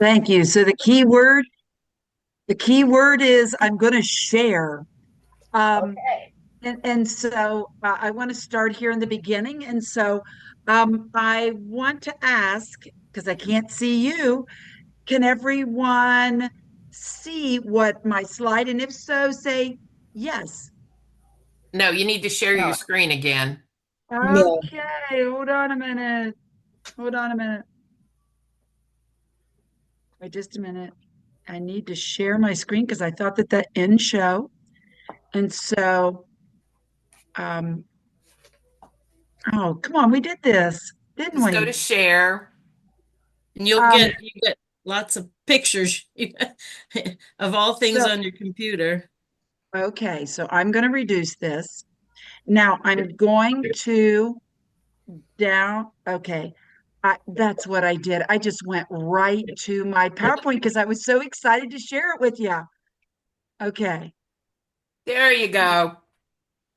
Thank you. So the key word is I'm going to share. Um, Okay. and so I want to start here in the beginning. And so I want to ask, because I can't see you, can everyone see what my slide? And if so, say yes. No, you need to share your No. screen again. No. Okay, hold on a minute. Hold on a minute. Wait just a minute. I need to share my screen because I thought that end show. And so, um, oh, come on, we did this, didn't Just go we? to share. And you'll Um, get lots of pictures of all things so, on your computer. okay, so I'm going to reduce this. Now I'm going to down. Okay, that's what I did. I just went right to my PowerPoint because I was so excited to share it with you. Okay. There you go.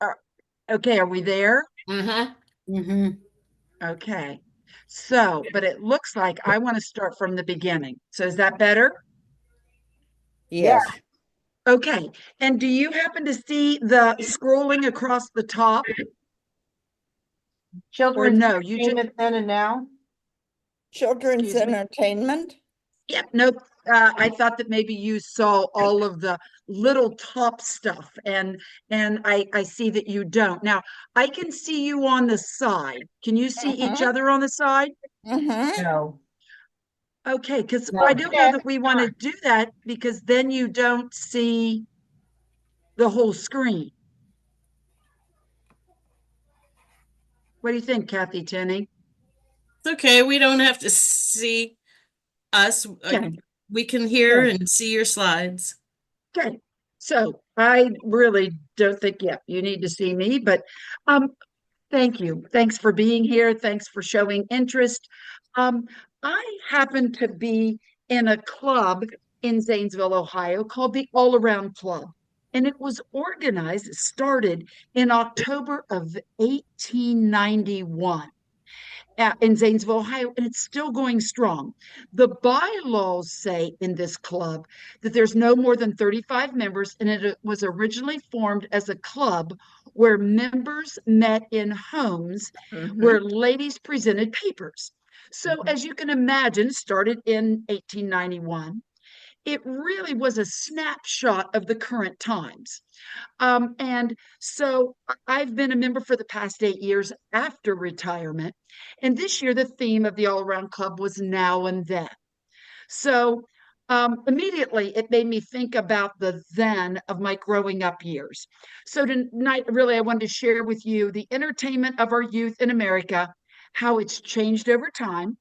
Uh, okay, are we there? Mm-hmm. Mm-hmm. Okay. So, but it looks like I want to start from the beginning. So is that better? Yeah. Yes. Okay. And do you happen to see the scrolling across the top or Children's no? You just, entertainment then and now. Children's excuse me. entertainment. Yep. Nope. I thought that maybe you saw all of the little top stuff and I see that you don't. Now, I can see you on the side. Can you see each Mm-hmm. other on the side? Mm-hmm. No. Okay, because I No. don't know Yes. that we want to do that because then you don't see the whole screen. What do you think, Kathy Tenney? It's okay. We don't have to see us. Okay, We can hear good. and see your slides. Okay. So I really don't think, yeah, you need to see me, but um, thank you. Thanks for being here. Thanks for showing interest. Um, I happen to be in a club in Zanesville, Ohio called the All Around Club. And it was organized, it started in October of 1891 in Zanesville, Ohio, and it's still going strong. The bylaws say in this club that there's no more than 35 members, and it was originally formed as a club where members met in homes Mm-hmm. where ladies presented papers. So, as you can imagine, started in 1891. It really was a snapshot of the current times. And so I've been a member for the past 8 years after retirement. And this year, the theme of the All Around Club was now and then. So immediately, it made me think about the then of my growing up years. So tonight, really, I wanted to share with you the entertainment of our youth in America, how it's changed over time.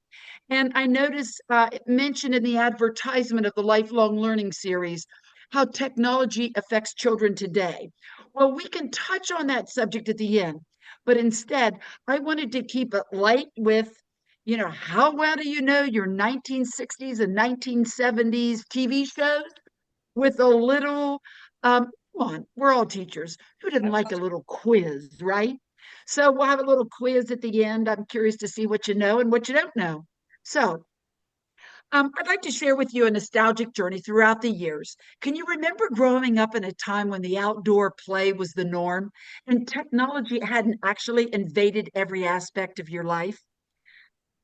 And I noticed it mentioned in the advertisement of the Lifelong Learning Series how technology affects children today. Well, we can touch on that subject at the end, but instead, I wanted to keep it light with, how well do you know your 1960s and 1970s TV shows with a little, come on, we're all teachers. Who didn't like a little quiz, right? So we'll have a little quiz at the end. I'm curious to see what you know and what you don't know. So, I'd like to share with you a nostalgic journey throughout the years. Can you remember growing up in a time when the outdoor play was the norm and technology hadn't actually invaded every aspect of your life?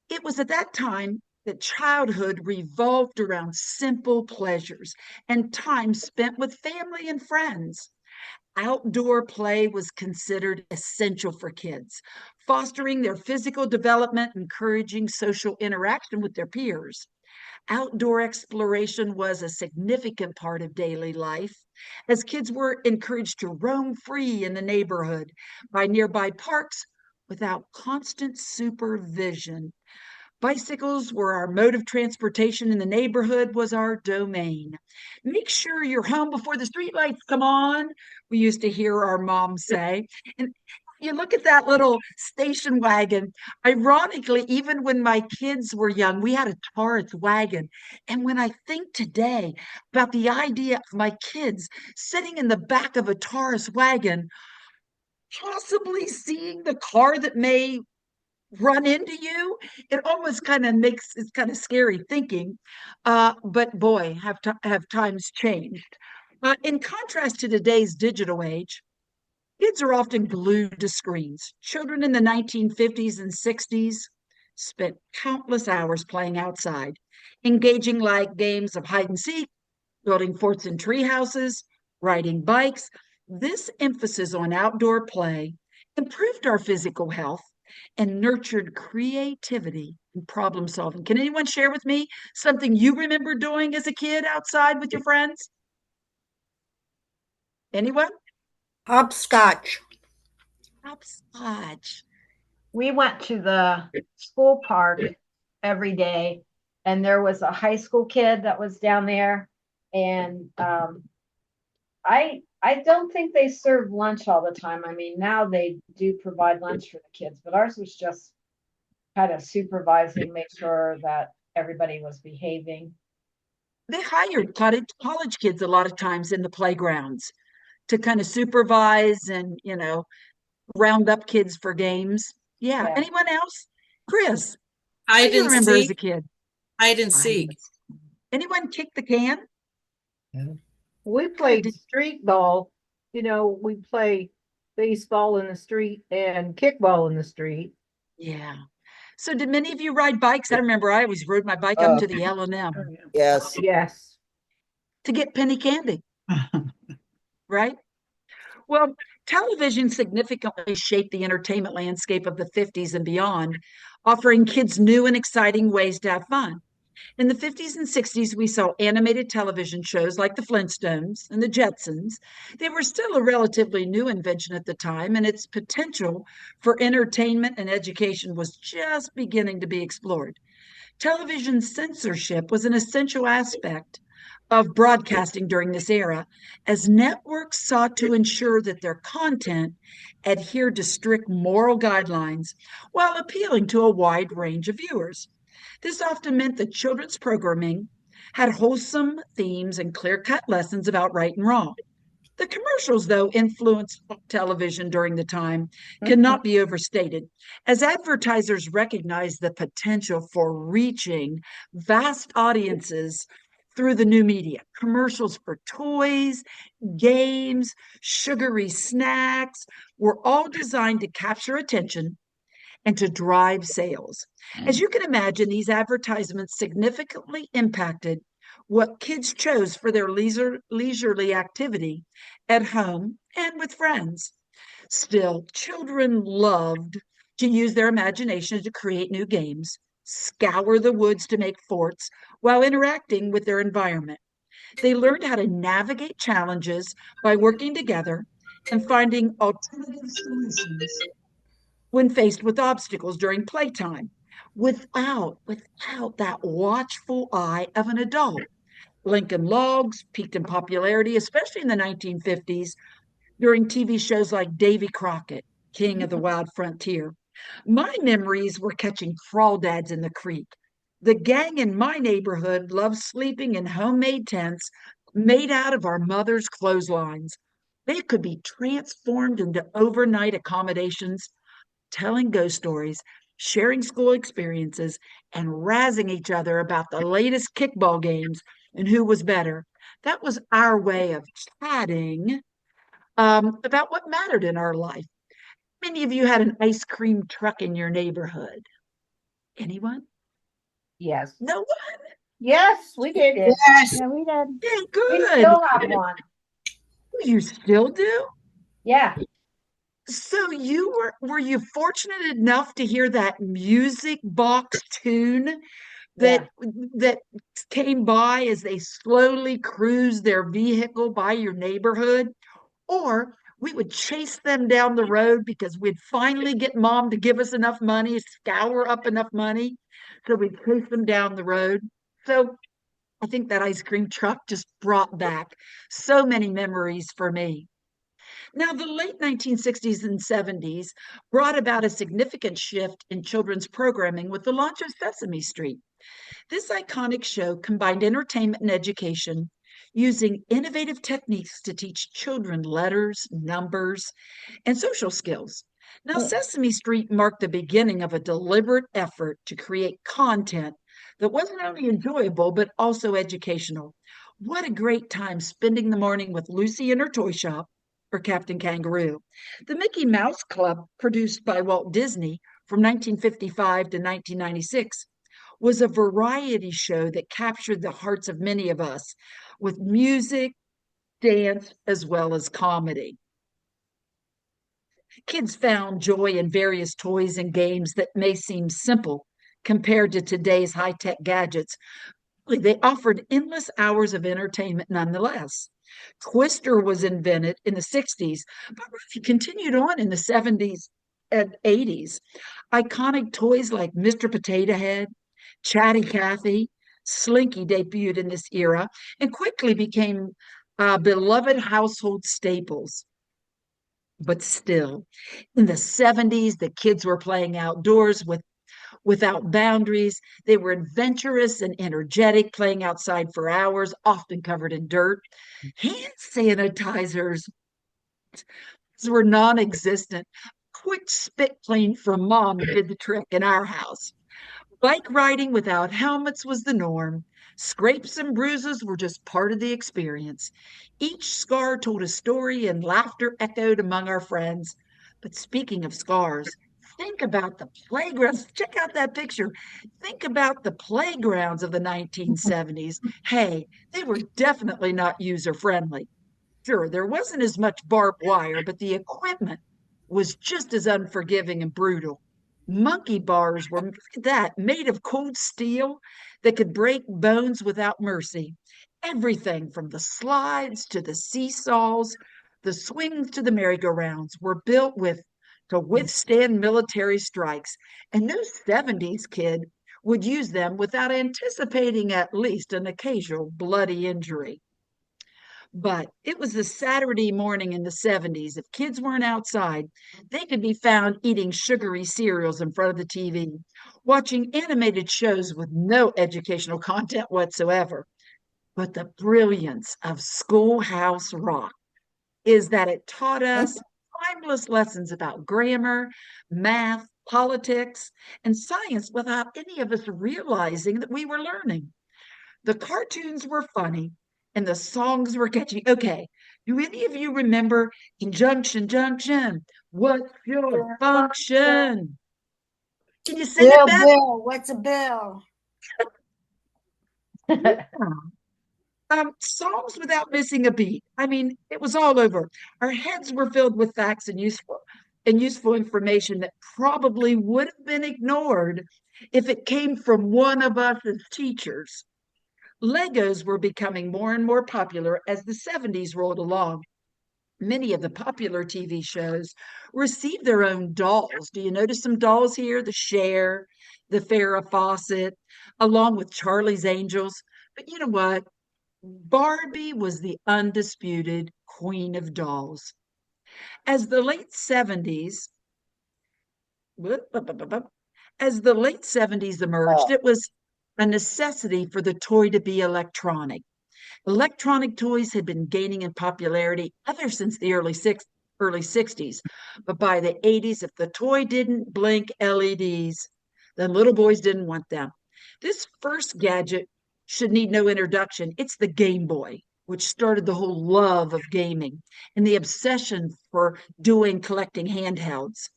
It was at that time that childhood revolved around simple pleasures and time spent with family and friends. Outdoor play was considered essential for kids, fostering their physical development, encouraging social interaction with their peers. Outdoor exploration was a significant part of daily life, as kids were encouraged to roam free in the neighborhood by nearby parks without constant supervision. Bicycles were our mode of transportation in the neighborhood was our domain. Make sure you're home before the streetlights come on, we used to hear our mom say. And you look at that little station wagon. Ironically, even when my kids were young, we had a Taurus wagon. And when I think today about the idea of my kids sitting in the back of a Taurus wagon, possibly seeing the car that may run into you, it almost kind of makes it's kind of scary thinking. But boy, have times changed. In contrast to today's digital age, kids are often glued to screens. Children in the 1950s and 60s spent countless hours playing outside, engaging like games of hide and seek, building forts and tree houses, riding bikes. This emphasis on outdoor play improved our physical health and nurtured creativity and problem solving. Can anyone share with me something you remember doing as a kid outside with your friends? Anyone? Hopscotch. Hopscotch. We went to the school park every day, and there was a high school kid that was down there. And I don't think they serve lunch all the time. I mean, now they do provide lunch for the kids, but ours was just kind of supervising, make sure that everybody was behaving. They hired college kids a lot of times in the playgrounds to kind of supervise and, round up kids for games. Yeah. Yeah. Anyone else? Chris, what Hide do you and remember as a seek. kid? Hide and seek. Anyone kick the can? We played street ball. We play baseball in the street and kickball in the street. Yeah. So did many of you ride bikes? I remember I always rode my bike up to the L&M Yes. Yes. to get penny candy, right? Well, television significantly shaped the entertainment landscape of the 50s and beyond, offering kids new and exciting ways to have fun. In the 50s and 60s, we saw animated television shows like the Flintstones and the Jetsons. They were still a relatively new invention at the time, and its potential for entertainment and education was just beginning to be explored. Television censorship was an essential aspect of broadcasting during this era, as networks sought to ensure that their content adhered to strict moral guidelines while appealing to a wide range of viewers. This often meant that children's programming had wholesome themes and clear-cut lessons about right and wrong. The commercials, though, influenced television during the time cannot be overstated, as advertisers recognized the potential for reaching vast audiences through the new media. Commercials for toys, games, sugary snacks were all designed to capture attention and to drive sales. As you can imagine, these advertisements significantly impacted what kids chose for their leisurely activity at home and with friends. Still, children loved to use their imagination to create new games, scour the woods to make forts while interacting with their environment. They learned how to navigate challenges by working together and finding alternative solutions when faced with obstacles during playtime, without that watchful eye of an adult. Lincoln Logs peaked in popularity, especially in the 1950s, during TV shows like Davy Crockett, King of the Wild Frontier. My memories were catching crawdads in the creek. The gang in my neighborhood loved sleeping in homemade tents made out of our mother's clotheslines. They could be transformed into overnight accommodations, telling ghost stories, sharing school experiences, and razzing each other about the latest kickball games and who was better. That was our way of chatting about what mattered in our life. Many of you had an ice cream truck in your neighborhood. Anyone? Yes. No one? Yes, we did. Yes. Yeah, we did. Yeah, We good. still have one. You still do? Yeah. So were you fortunate enough to hear that music box tune that came by as they slowly cruised their vehicle by your neighborhood? Or we would chase them down the road because we'd finally get mom to give us enough money, scour up enough money, so we'd chase them down the road. So I think that ice cream truck just brought back so many memories for me. Now, the late 1960s and 70s brought about a significant shift in children's programming with the launch of Sesame Street. This iconic show combined entertainment and education, using innovative techniques to teach children letters, numbers, and social skills. Now, Sesame Street marked the beginning of a deliberate effort to create content that wasn't only enjoyable, but also educational. What a great time spending the morning with Lucy in her toy shop or Captain Kangaroo. The Mickey Mouse Club, produced by Walt Disney from 1955 to 1996, was a variety show that captured the hearts of many of us with music, dance, as well as comedy. Kids found joy in various toys and games that may seem simple compared to today's high-tech gadgets. They offered endless hours of entertainment nonetheless. Twister was invented in the 60s, but really continued on in the 70s and 80s. Iconic toys like Mr. Potato Head, Chatty Cathy, Slinky debuted in this era and quickly became beloved household staples. But still, in the 70s, the kids were playing outdoors without boundaries. They were adventurous and energetic, playing outside for hours, often covered in dirt. Hand sanitizers were non-existent. Quick spit clean from mom did the trick in our house. Bike riding without helmets was the norm. Scrapes and bruises were just part of the experience. Each scar told a story and laughter echoed among our friends. But speaking of scars, think about the playgrounds. Check out that picture. Think about the playgrounds of the 1970s. Hey, they were definitely not user-friendly. Sure, there wasn't as much barbed wire, but the equipment was just as unforgiving and brutal. Monkey bars were made of cold steel that could break bones without mercy. Everything from the slides to the seesaws, the swings to the merry-go-rounds were built to withstand military strikes. And no 70s kid would use them without anticipating at least an occasional bloody injury. But it was a Saturday morning in the 70s. If kids weren't outside, they could be found eating sugary cereals in front of the TV, watching animated shows with no educational content whatsoever. But the brilliance of Schoolhouse Rock is that it taught us timeless lessons about grammar, math, politics, and science without any of us realizing that we were learning. The cartoons were funny and the songs were catchy. Okay, do any of you remember Conjunction Junction? What's your function? Can you sing it, Beth? Bill, what's a bill? Songs without missing a beat. I mean, it was all over. Our heads were filled with facts and useful information that probably would have been ignored if it came from one of us as teachers. Legos were becoming more and more popular as the 70s rolled along. Many of the popular TV shows received their own dolls. Do you notice some dolls here? The Cher, the Farrah Fawcett, along with Charlie's Angels. But you know what? Barbie was the undisputed queen of dolls. As the late 70s emerged, it was a necessity for the toy to be electronic. Electronic toys had been gaining in popularity ever since the early 60s. But by the 80s, if the toy didn't blink LEDs, then little boys didn't want them. This first gadget should need no introduction. It's the Game Boy, which started the whole love of gaming and the obsession for collecting handhelds.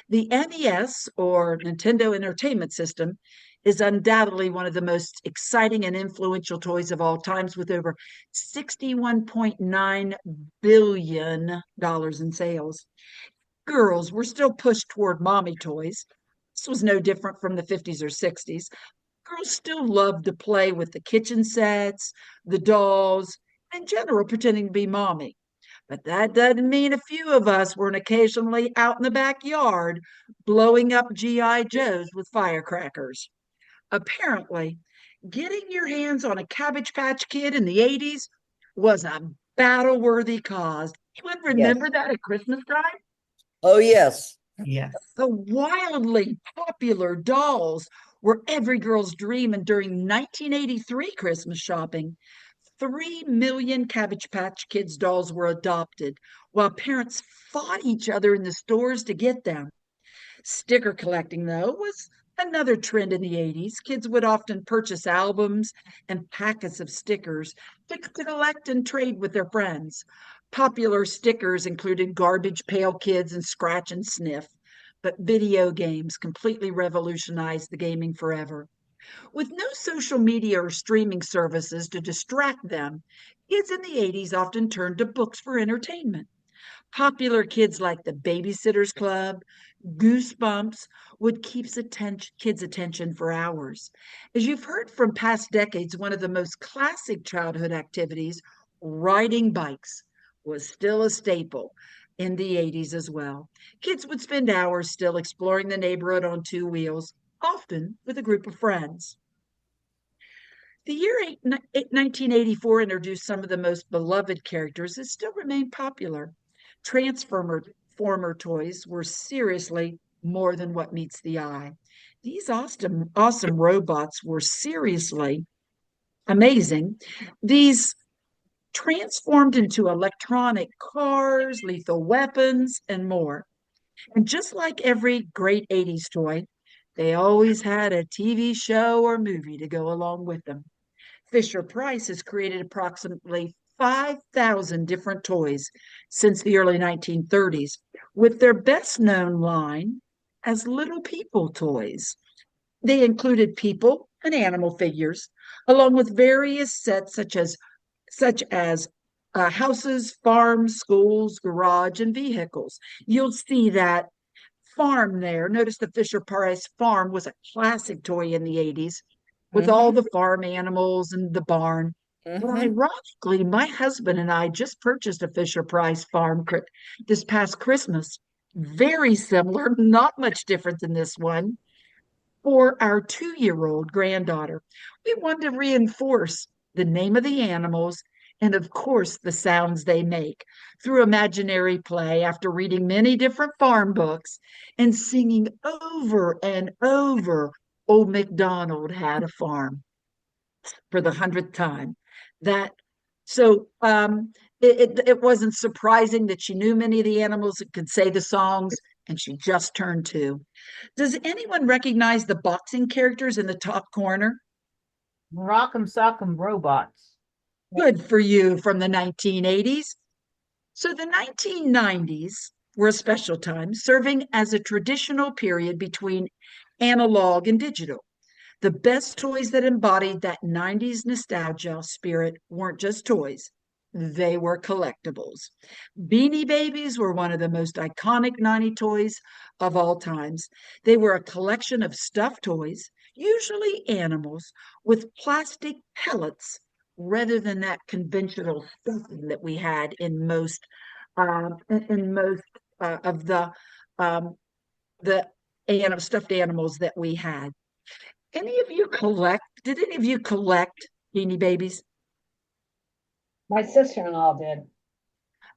The NES, or Nintendo Entertainment System, is undoubtedly one of the most exciting and influential toys of all times, with over $61.9 billion in sales. Girls were still pushed toward mommy toys. This was no different from the 50s or 60s. Girls still loved to play with the kitchen sets, the dolls, in general, pretending to be mommy. But that doesn't mean a few of us weren't occasionally out in the backyard blowing up G.I. Joes with firecrackers. Apparently, getting your hands on a Cabbage Patch Kid in the 80s was a battle-worthy cause. Anyone remember that at Christmas time? Oh, yes. Yes. The wildly popular dolls were every girl's dream, and during 1983 Christmas shopping, 3 million Cabbage Patch Kids dolls were adopted, while parents fought each other in the stores to get them. Sticker collecting, though, was another trend in the 80s. Kids would often purchase albums and packets of stickers to collect and trade with their friends. Popular stickers included Garbage Pail Kids and Scratch and Sniff, but video games completely revolutionized the gaming forever. With no social media or streaming services to distract them, kids in the 80s often turned to books for entertainment. Popular kids like the Babysitters Club, Goosebumps would keep kids' attention for hours. As you've heard from past decades, one of the most classic childhood activities, riding bikes, was still a staple in the 80s as well. Kids would spend hours still exploring the neighborhood on two wheels, often with a group of friends. The year 1984 introduced some of the most beloved characters that still remain popular. Transformer toys were seriously more than what meets the eye. These awesome robots were seriously amazing. These transformed into electronic cars, lethal weapons, and more. And just like every great 80s toy, they always had a TV show or movie to go along with them. Fisher-Price has created approximately 5,000 different toys since the early 1930s, with their best-known line as Little People toys. They included people and animal figures, along with various sets such as houses, farms, schools, garage, and vehicles. You'll see that farm there. Notice the Fisher-Price farm was a classic toy in the 80s with all the farm animals and the barn. But ironically, my husband and I just purchased a Fisher-Price farm this past Christmas. Very similar, not much different than this one, for our 2-year-old granddaughter. We wanted to reinforce the name of the animals and, of course, the sounds they make through imaginary play after reading many different farm books and singing over and over, Old MacDonald Had a Farm for the 100th time. It wasn't surprising that she knew many of the animals and could say the songs, and she just turned 2. Does anyone recognize the boxing characters in the top corner? Rock'em Sock'em Robots. Good for you, from the 1980s. So the 1990s were a special time, serving as a traditional period between analog and digital. The best toys that embodied that 90s nostalgia spirit weren't just toys, they were collectibles. Beanie Babies were one of the most iconic 90s toys of all times. They were a collection of stuffed toys, usually animals, with plastic pellets rather than that conventional stuffing that we had in most of the stuffed animals that we had. Did any of you collect Beanie Babies? My sister-in-law did.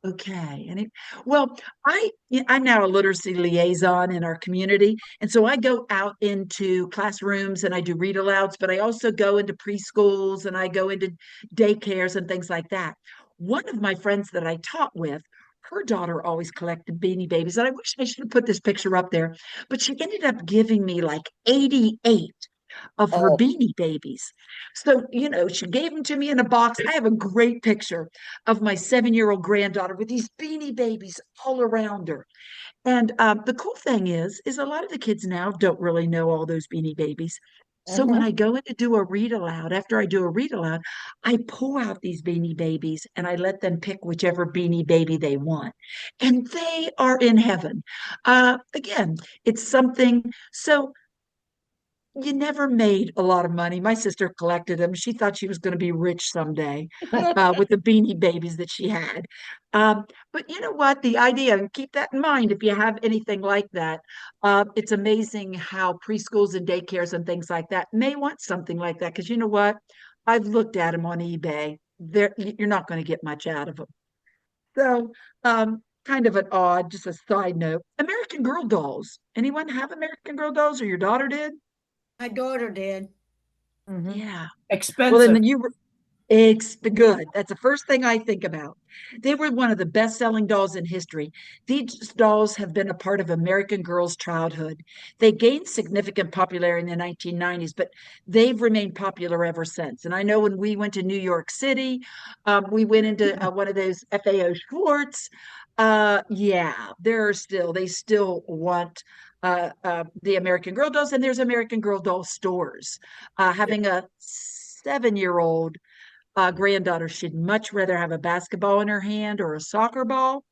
Okay. I'm now a literacy liaison in our community. And so I go out into classrooms and I do read alouds, but I also go into preschools and I go into daycares and things like that. One of my friends that I taught with, her daughter always collected Beanie Babies. And I wish I should have put this picture up there, but she ended up giving me like 88 of her Beanie Babies. So, she gave them to me in a box. I have a great picture of my 7-year-old granddaughter with these Beanie Babies all around her. And the cool thing is a lot of the kids now don't really know all those Beanie Babies. So when I go in to do a read aloud, after I do a read aloud, I pull out these Beanie Babies and I let them pick whichever Beanie Baby they want. And they are in heaven. Again, it's something. So you never made a lot of money. My sister collected them. She thought she was going to be rich someday with the Beanie Babies that she had. But you know what? The idea, and keep that in mind if you have anything like that, it's amazing how preschools and daycares and things like that may want something like that. Because you know what? I've looked at them on eBay. You're not going to get much out of them. So, kind of just a side note. American Girl dolls. Anyone have American Girl dolls, or your daughter did? My daughter did. Yeah. Expensive. Well, then Good. That's the first thing I think about. They were one of the best-selling dolls in history. These dolls have been a part of American girls' childhood. They gained significant popularity in the 1990s, but they've remained popular ever since. And I know when we went to New York City, we went into one of those FAO Schwartz. Yeah, they still want the American Girl dolls, and there's American Girl doll stores. Having a 7-year-old granddaughter, she'd much rather have a basketball in her hand or a soccer ball.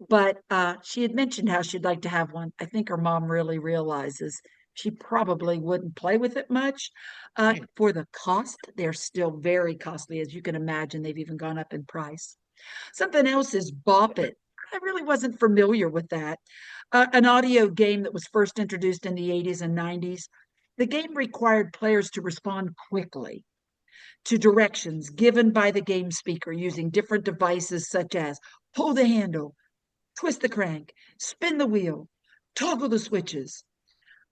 But she had mentioned how she'd like to have one. I think her mom really realizes she probably wouldn't play with it much. For the cost, they're still very costly. As you can imagine, they've even gone up in price. Something else is Bop It. I really wasn't familiar with that. An audio game that was first introduced in the 80s and 90s. The game required players to respond quickly to directions given by the game speaker using different devices such as pull the handle, twist the crank, spin the wheel, toggle the switches.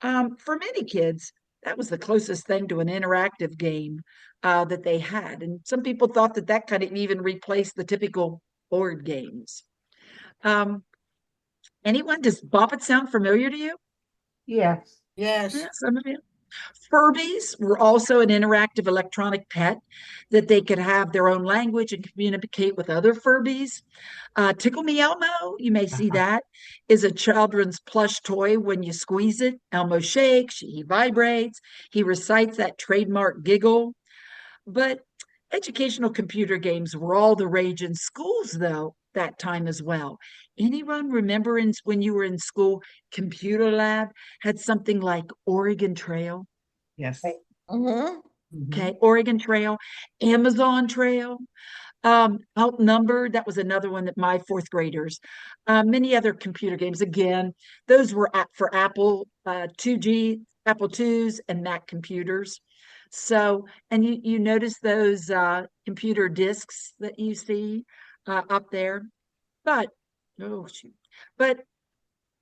For many kids, that was the closest thing to an interactive game that they had. And some people thought that that kind of even replaced the typical board games. Anyone, does Bop It sound familiar to you? Yes. Yes. Yeah, some of you. Furbies were also an interactive electronic pet that they could have their own language and communicate with other Furbies. Tickle Me Elmo, you may see that, is a children's plush toy. When you squeeze it, Elmo shakes, he vibrates, he recites that trademark giggle. But educational computer games were all the rage in schools, though, that time as well. Anyone remember when you were in school, computer lab had something like Oregon Trail? Yes. Mm-hmm. Okay, Oregon Trail, Amazon Trail, Outnumbered. That was another one that my fourth graders, many other computer games. Again, those were for Apple 2G, Apple IIs, and Mac computers. So, and you notice those computer discs that you see up there, but oh shoot, but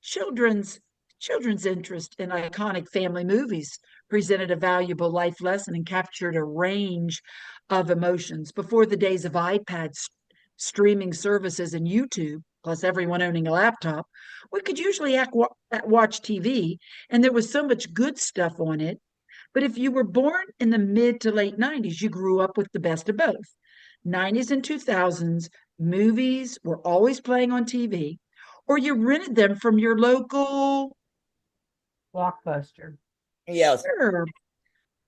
children's children's interest in iconic family movies presented a valuable life lesson and captured a range of emotions. Before the days of iPads, streaming services, and YouTube, plus everyone owning a laptop, we could usually watch TV, and there was so much good stuff on it. But if you were born in the mid to late 90s, you grew up with the best of both. 90s and 2000s, movies were always playing on TV, or you rented them from your local Blockbuster. Yes.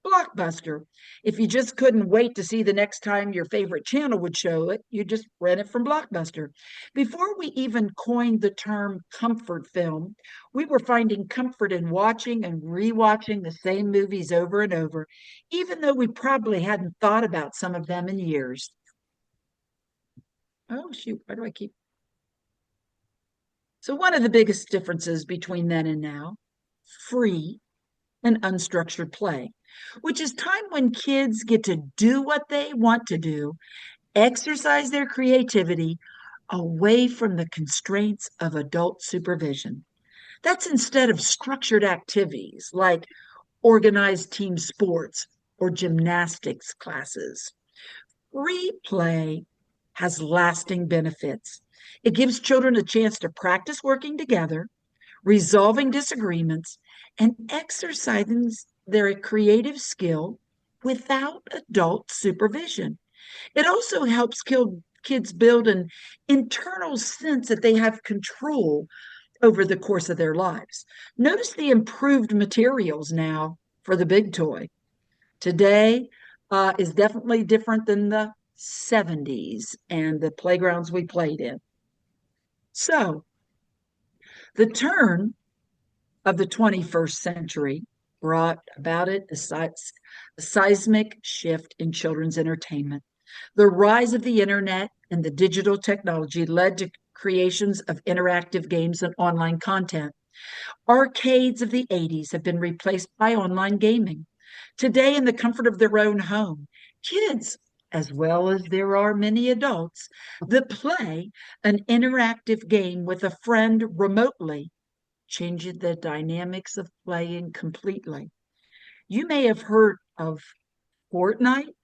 Blockbuster. If you just couldn't wait to see the next time your favorite channel would show it, you just rent it from Blockbuster. Before we even coined the term comfort film, we were finding comfort in watching and rewatching the same movies over and over, even though we probably hadn't thought about some of them in years. Oh, shoot, why do I keep? So one of the biggest differences between then and now, free and unstructured play, which is time when kids get to do what they want to do, exercise their creativity away from the constraints of adult supervision. That's instead of structured activities like organized team sports or gymnastics classes. Free play has lasting benefits. It gives children a chance to practice working together, resolving disagreements, and exercising their creative skill without adult supervision. It also helps kids build an internal sense that they have control over the course of their lives. Notice the improved materials now for the big toy. Today is definitely different than the 70s and the playgrounds we played in. So, the turn of the 21st century brought about it a seismic shift in children's entertainment. The rise of the internet and the digital technology led to creations of interactive games and online content. Arcades of the 80s have been replaced by online gaming. Today, in the comfort of their own home, kids, as well as there are many adults, that play an interactive game with a friend remotely, changing the dynamics of playing completely. You may have heard of Fortnite.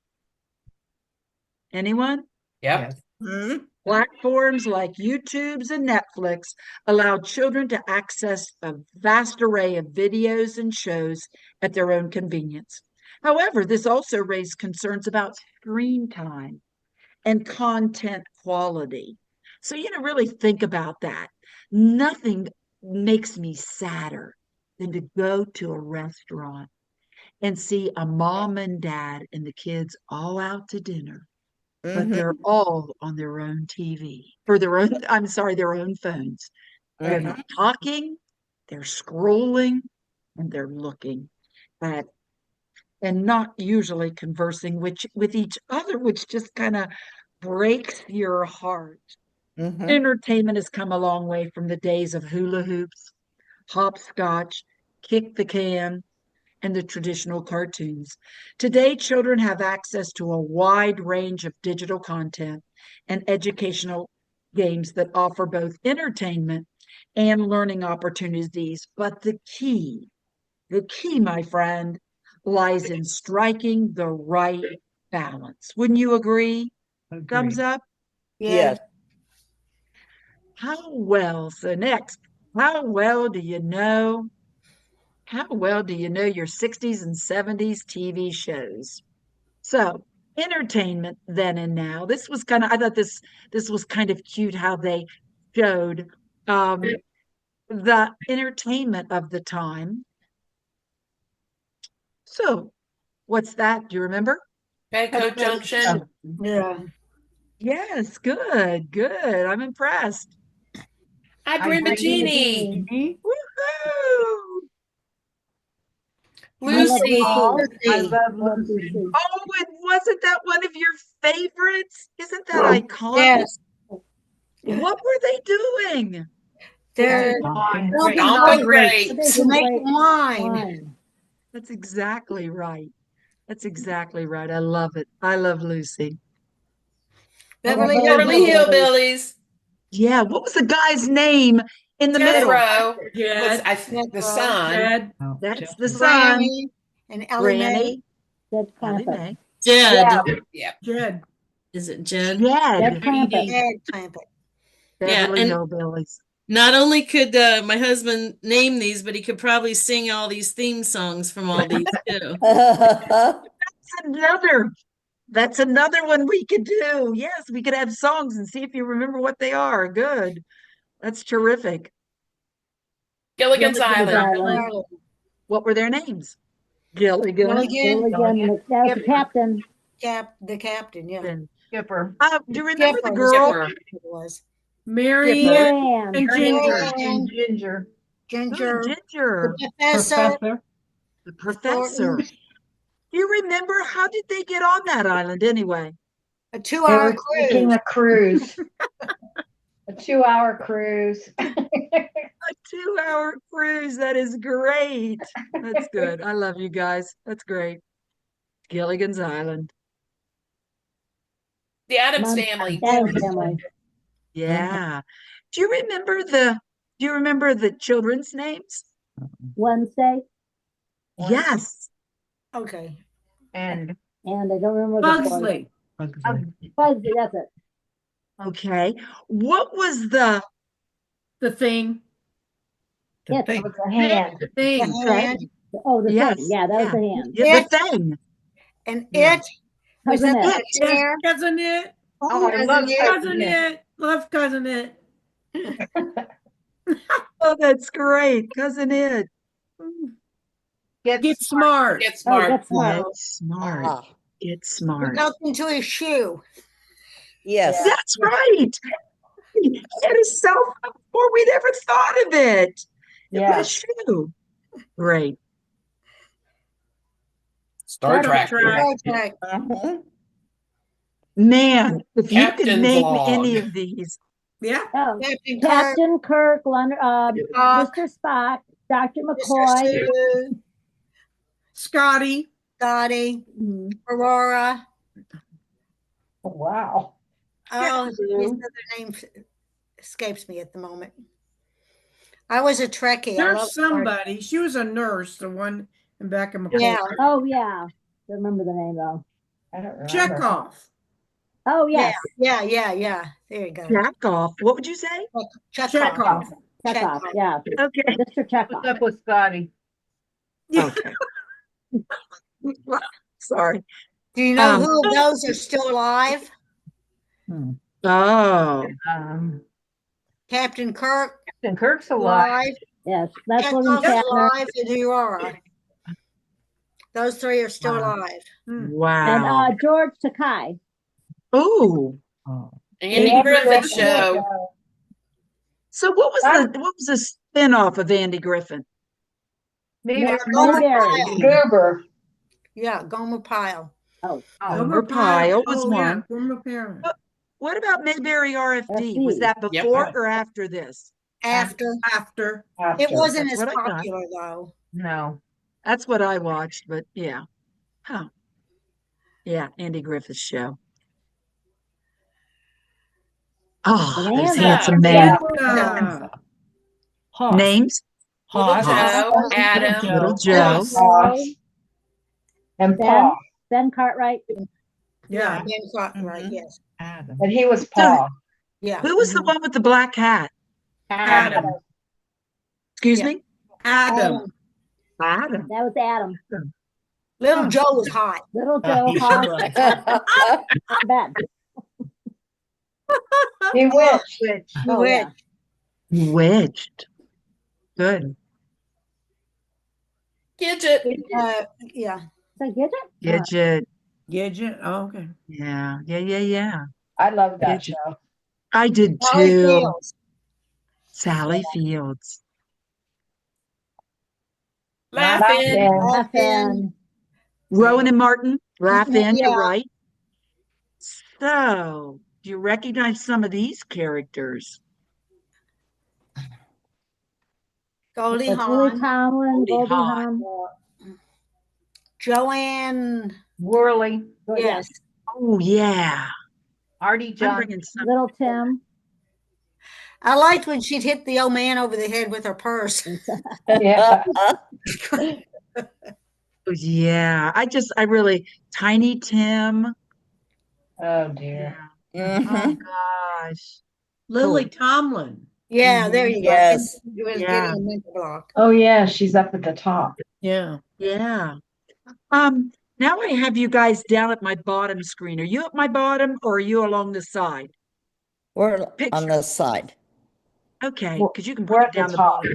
Anyone? Yep. Hmm? Platforms like YouTube's and Netflix allow children to access a vast array of videos and shows at their own convenience. However, this also raised concerns about screen time and content quality. So, really think about that. Nothing makes me sadder than to go to a restaurant and see a mom and dad and the kids all out to dinner, but Mhm, they're all on their own TV or their own phones. They're mhm. not talking, they're scrolling, and they're looking at and not usually conversing which with each other, which just kind of breaks your heart. Mhm. Entertainment has come a long way from the days of hula hoops, hopscotch, kick the can, and the traditional cartoons. Today, children have access to a wide range of digital content and educational games that offer both entertainment and learning opportunities. But the key, my friend, lies in striking the right balance. Wouldn't you agree? Thumbs up? Yes. Next, how well do you know how well do you know your 60s and 70s TV shows? So, entertainment then and now. I thought this was kind of cute how they showed um, the entertainment of the time. So, what's that? Do you remember? Petco Junction. Yeah. Yes, good, good. I'm impressed. Hi, Brenda Jeannie. Woohoo! Lucy. I love Lucy. Oh, and wasn't that one of your favorites? Isn't that iconic? Yes. What were they doing? They're Fine. milking Stomping grapes. grapes. They're making wine. That's exactly right. That's exactly right. I love it. I love Lucy. Beverly Beverly Hillbillies. Yeah, what was the guy's name in the middle? Jethro was Jed. the son. Jed. That's the son. Granny and Ellie Mae. Granny, Ellie Mae, Jed. Yeah. Jed. Is it Jed? Jed, Clampett. Ed Clampett. Yeah, Beverly and- Hillbillies. Not only could my husband name these, but he could probably sing all these theme songs from all these too. Another. That's another one we could do. Yes, we could have songs and see if you remember what they are. Good. That's terrific. Gilligan's Island. What were their names? Gilligan. Gilligan. That's the captain. The captain, yeah. And, Skipper. do you remember the Skipper. girl? Skipper. It was. Mary Skipper. and Ginger. And Ginger. Ginger. Ginger, The professor. the professor. Do you remember how did they get on that island anyway? A 2-hour cruise. Taking a cruise. A 2-hour cruise. A 2-hour cruise. That is great. That's good. I love you guys. That's great. Gilligan's Island. The Addams Family. Yeah. Do you remember the children's names? Wednesday, Yes. Okay. And and I don't remember the boy. Pugsley. Fuzzy, that's it. Okay. What was the The thing. It. It was a hand. The thing. And, Oh, the Yes, thing. Yeah, that was yeah. the hand. Yeah, the thing? and Yeah. it was Cousin that It. the chair. Cousin It. Oh, I love Cousin It. Love Cousin It. Oh, that's great. Cousin It. Get smart. Get Oh, smart. that's smart. Get smart. Ah, Get smart. Look into his shoe. Yes. That's right. He had a cell phone before we'd ever thought of it. Yeah. A shoe. Great. Star Trek. Okay. Uh-huh. Man, if you could Captain's name log. any of these. Yeah. Oh, Captain Kirk, Captain Kirk, Spock, Mr. Spock, Dr. Mr. McCoy. Sulu, Scotty. Scotty, Mhm. Aurora. Wow. Oh, his other name escapes me at the moment. I was a Trekkie. I There's love somebody. She was a nurse, the one in back of McCoy. Yeah. Oh, yeah. Don't remember the name though. I don't remember. Chekhov. Oh, yes, Yeah. There you go. Chekhov. What would you say? Chekhov. Chekhov, yeah, Okay. Mr. What's Chekhov. up with Scotty? Okay. Sorry. Do you know Um, who of those are still alive? Oh, Captain Kirk, Captain Kirk's alive. alive. Yes, that's William Chekhov's Shatner. alive, and Uhura. Those three are still Wow. alive. wow. And George Takai. Oh, Andy Griffith Show. so what was the spin-off of Andy Griffin? Maybe No, Gomer Mayberry. Pyle. Gerber. Yeah, Gomer Pyle. Gomer Pyle was one. Gomer Pyle. What about Mayberry RFD? Was FD. that Yep. before or after this? After. After. It wasn't That's as what I thought. popular though. No. That's what I watched, but yeah. Huh. Yeah, Andy Griffith's show. Oh, And those Andy. handsome men. Hoss. Names? Little Hoss. Joe, Adam. Little Joe. Hoss. And Ben, Paul. Ben Cartwright. Yeah. Ben Cartwright, Mhm. yes. Adam. And he was Paul. Yeah. Who was the one with the black hat? Adam. Excuse Yeah. me? Adam. Adam. That was Adam. Little Joe was hot. Little Joe Hoss. Ben. Bewitched. Oh, yeah. Bewitched. Good. Gidget. Yeah. So Gidget? Gidget. Gidget. Oh, okay. Yeah. I love that Gidget. show. I did Sally too. Fields. Sally Fields. Laughing. Laughing. Rowan and Martin. Laugh in, Yeah. you're right. So, do you recognize some of these characters? Goldie It's Lily Hawn. Tomlin, Goldie Goldie Hawn. Hawn. Joanne. Whirly. Yes. Oh, yeah. Artie I'm Johnson. bringing some. Little Tim. I liked when she'd hit the old man over the head with her purse. Yeah. Yeah. I really, Tiny Tim. Oh dear. Yeah. Oh, gosh. Lily Tomlin. Yeah, there you go. Yes. It was Yeah. getting a mental block. Oh yeah, she's up at the top. Yeah. Yeah. Now I have you guys down at my bottom screen. Are you at my bottom or are you along the side? We're Picture. on the side. Okay, We're- because you can we're bring at it the down the top. bottom.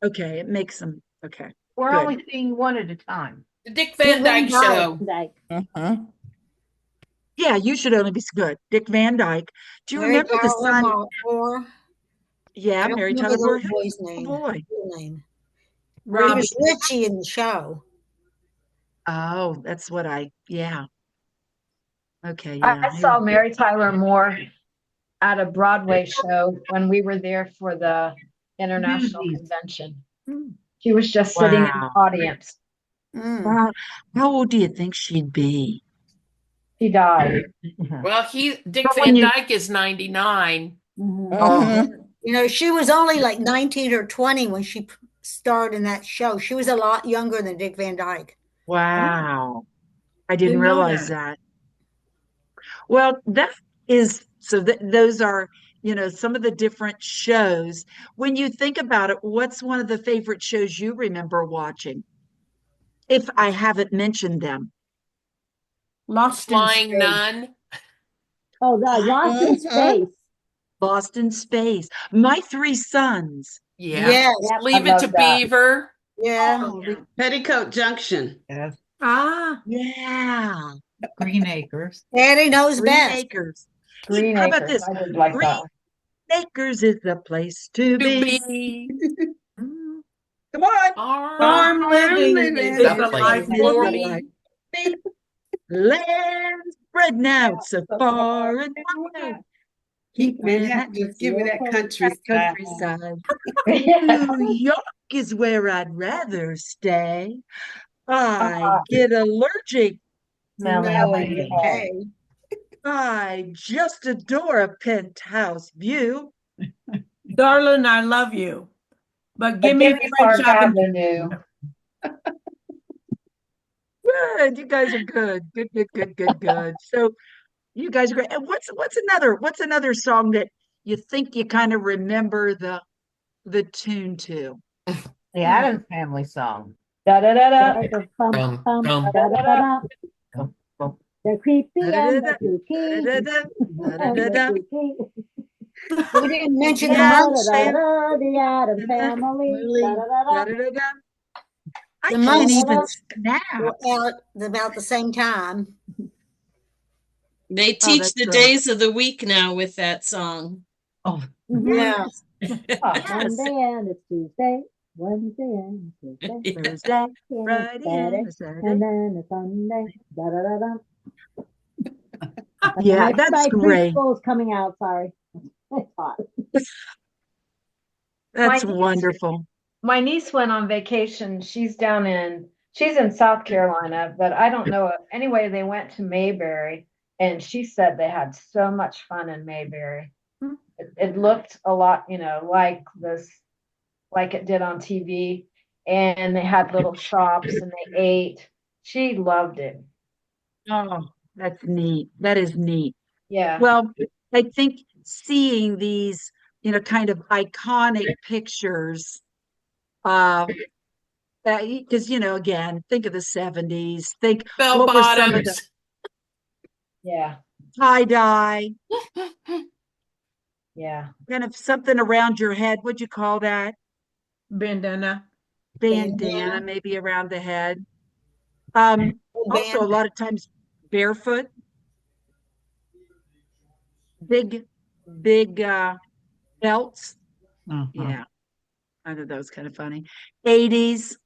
Okay, it makes them, okay. We're Good. only seeing one at a time. The Dick Van Dyke Show. Dyke. Mhm. Yeah, you should only be good. Dick Van Dyke. Do you Mary remember the Tyler son? Moore. Yeah, I don't Mary remember Tyler the Moore. boy's name. Boy. Full name. He Robbie. was Richie in the show. Oh, that's what yeah. Okay, I yeah. saw Mary Tyler Moore at a Broadway show when we were there for the international Newsies. convention. She was just sitting in the Wow. audience. Mm. How old do you think she'd be? She died. Well, Dick But when Van you- Dyke is 99. Mhm. You know, she was only like 19 or 20 when she starred in that show. She was a lot younger than Dick Van Dyke. Wow. I didn't Didn't know realize that. Well, that is so those are, some of the different shows. When you think about it, what's one of the favorite shows you remember watching? If I haven't mentioned them. Lost in Flying Space. Nun. Oh, the Lost in Space. Lost in Space. My Three Sons. Yeah. Yes. Yep. Leave I it to love that. Beaver. Yeah. Petticoat Junction. Yes. Ah, Yeah. Green Acres. Daddy knows Green best. Acres. Green How about Acres. this? I did like Green that. Acres is the place to To be. be. Come on. Farm living is is the the place life for for me. me. Land spread out so far and wide. Keep Manhattan, Just give me that country that style. countryside. New York is where I'd rather stay. I get allergic. Smelling Hey. I just adore a penthouse view. Darling, I love you. But give But me give me French Park Avenue. Avenue. Good. You guys are good. Good. So You guys are great. And what's another song that you think you kind of remember the tune to? The Addams Family song. Da da da da. Bum, bum. The creepy and the Da-da-da-da, kooky. da-da-da-da. We didn't mention the Yeah. monks. The Addams Family. Da-da-da-da. I The can't most- even snap. Were out about the same time. They Oh, teach that's the great. days of the week now with that song. Oh, Yeah. Monday and it's Tuesday. Wednesday and it's Tuesday. Thursday, and it's Friday, Saturday, and Saturday. and then it's Sunday. Da da da da. Yeah, my, that's my great. preschool is coming out. Sorry, it's hot. That's My niece- wonderful. My niece went on vacation. She's in South Carolina, but I don't know. Anyway, they went to Mayberry and she said they had so much fun in Mayberry. It looked a lot, like it did on TV, and they had little shops and they ate. She loved it. Oh, that's neat. That is neat. Yeah. Well, I think seeing these, kind of iconic pictures, because, again, think of the 70s, think Bell what were some of the bottoms. Yeah. tie-dye, Yeah. kind of something around your head. What'd you call that? Bandana. Bandana, maybe around the head. Also, a lot of times barefoot, big belts. Yeah, I thought that was kind of funny. 80s.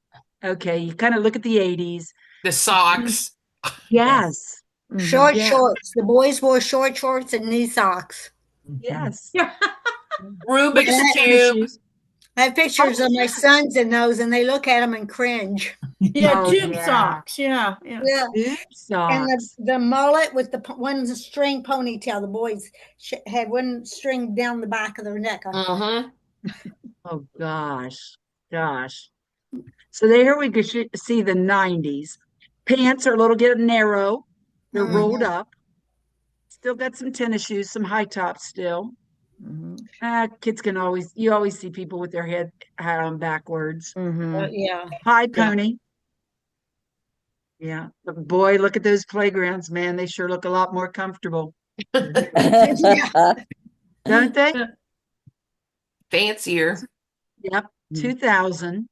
Okay, you kind of look at the 80s. The socks. Yes, Short Yeah. shorts. The boys wore short shorts and knee socks. yes. Rubik's Yeah. Cube. Shoes. I have pictures of my sons in those, and they look at them and cringe. Yeah, Oh, tube yeah. socks. Yeah. Yeah. Tube And socks. the mullet with the one string ponytail. The boys had one string down the back of their neck. Uh-huh. Oh gosh. So there we could see the 90s. Pants are a little bit narrow. They're rolled up. Still got some tennis shoes, some high tops still. Kids you always see people with their hat on backwards. Yeah. High pony. Yeah. But boy, look at those playgrounds, man. They sure look a lot more comfortable, don't they? Fancier. Yep. 2000.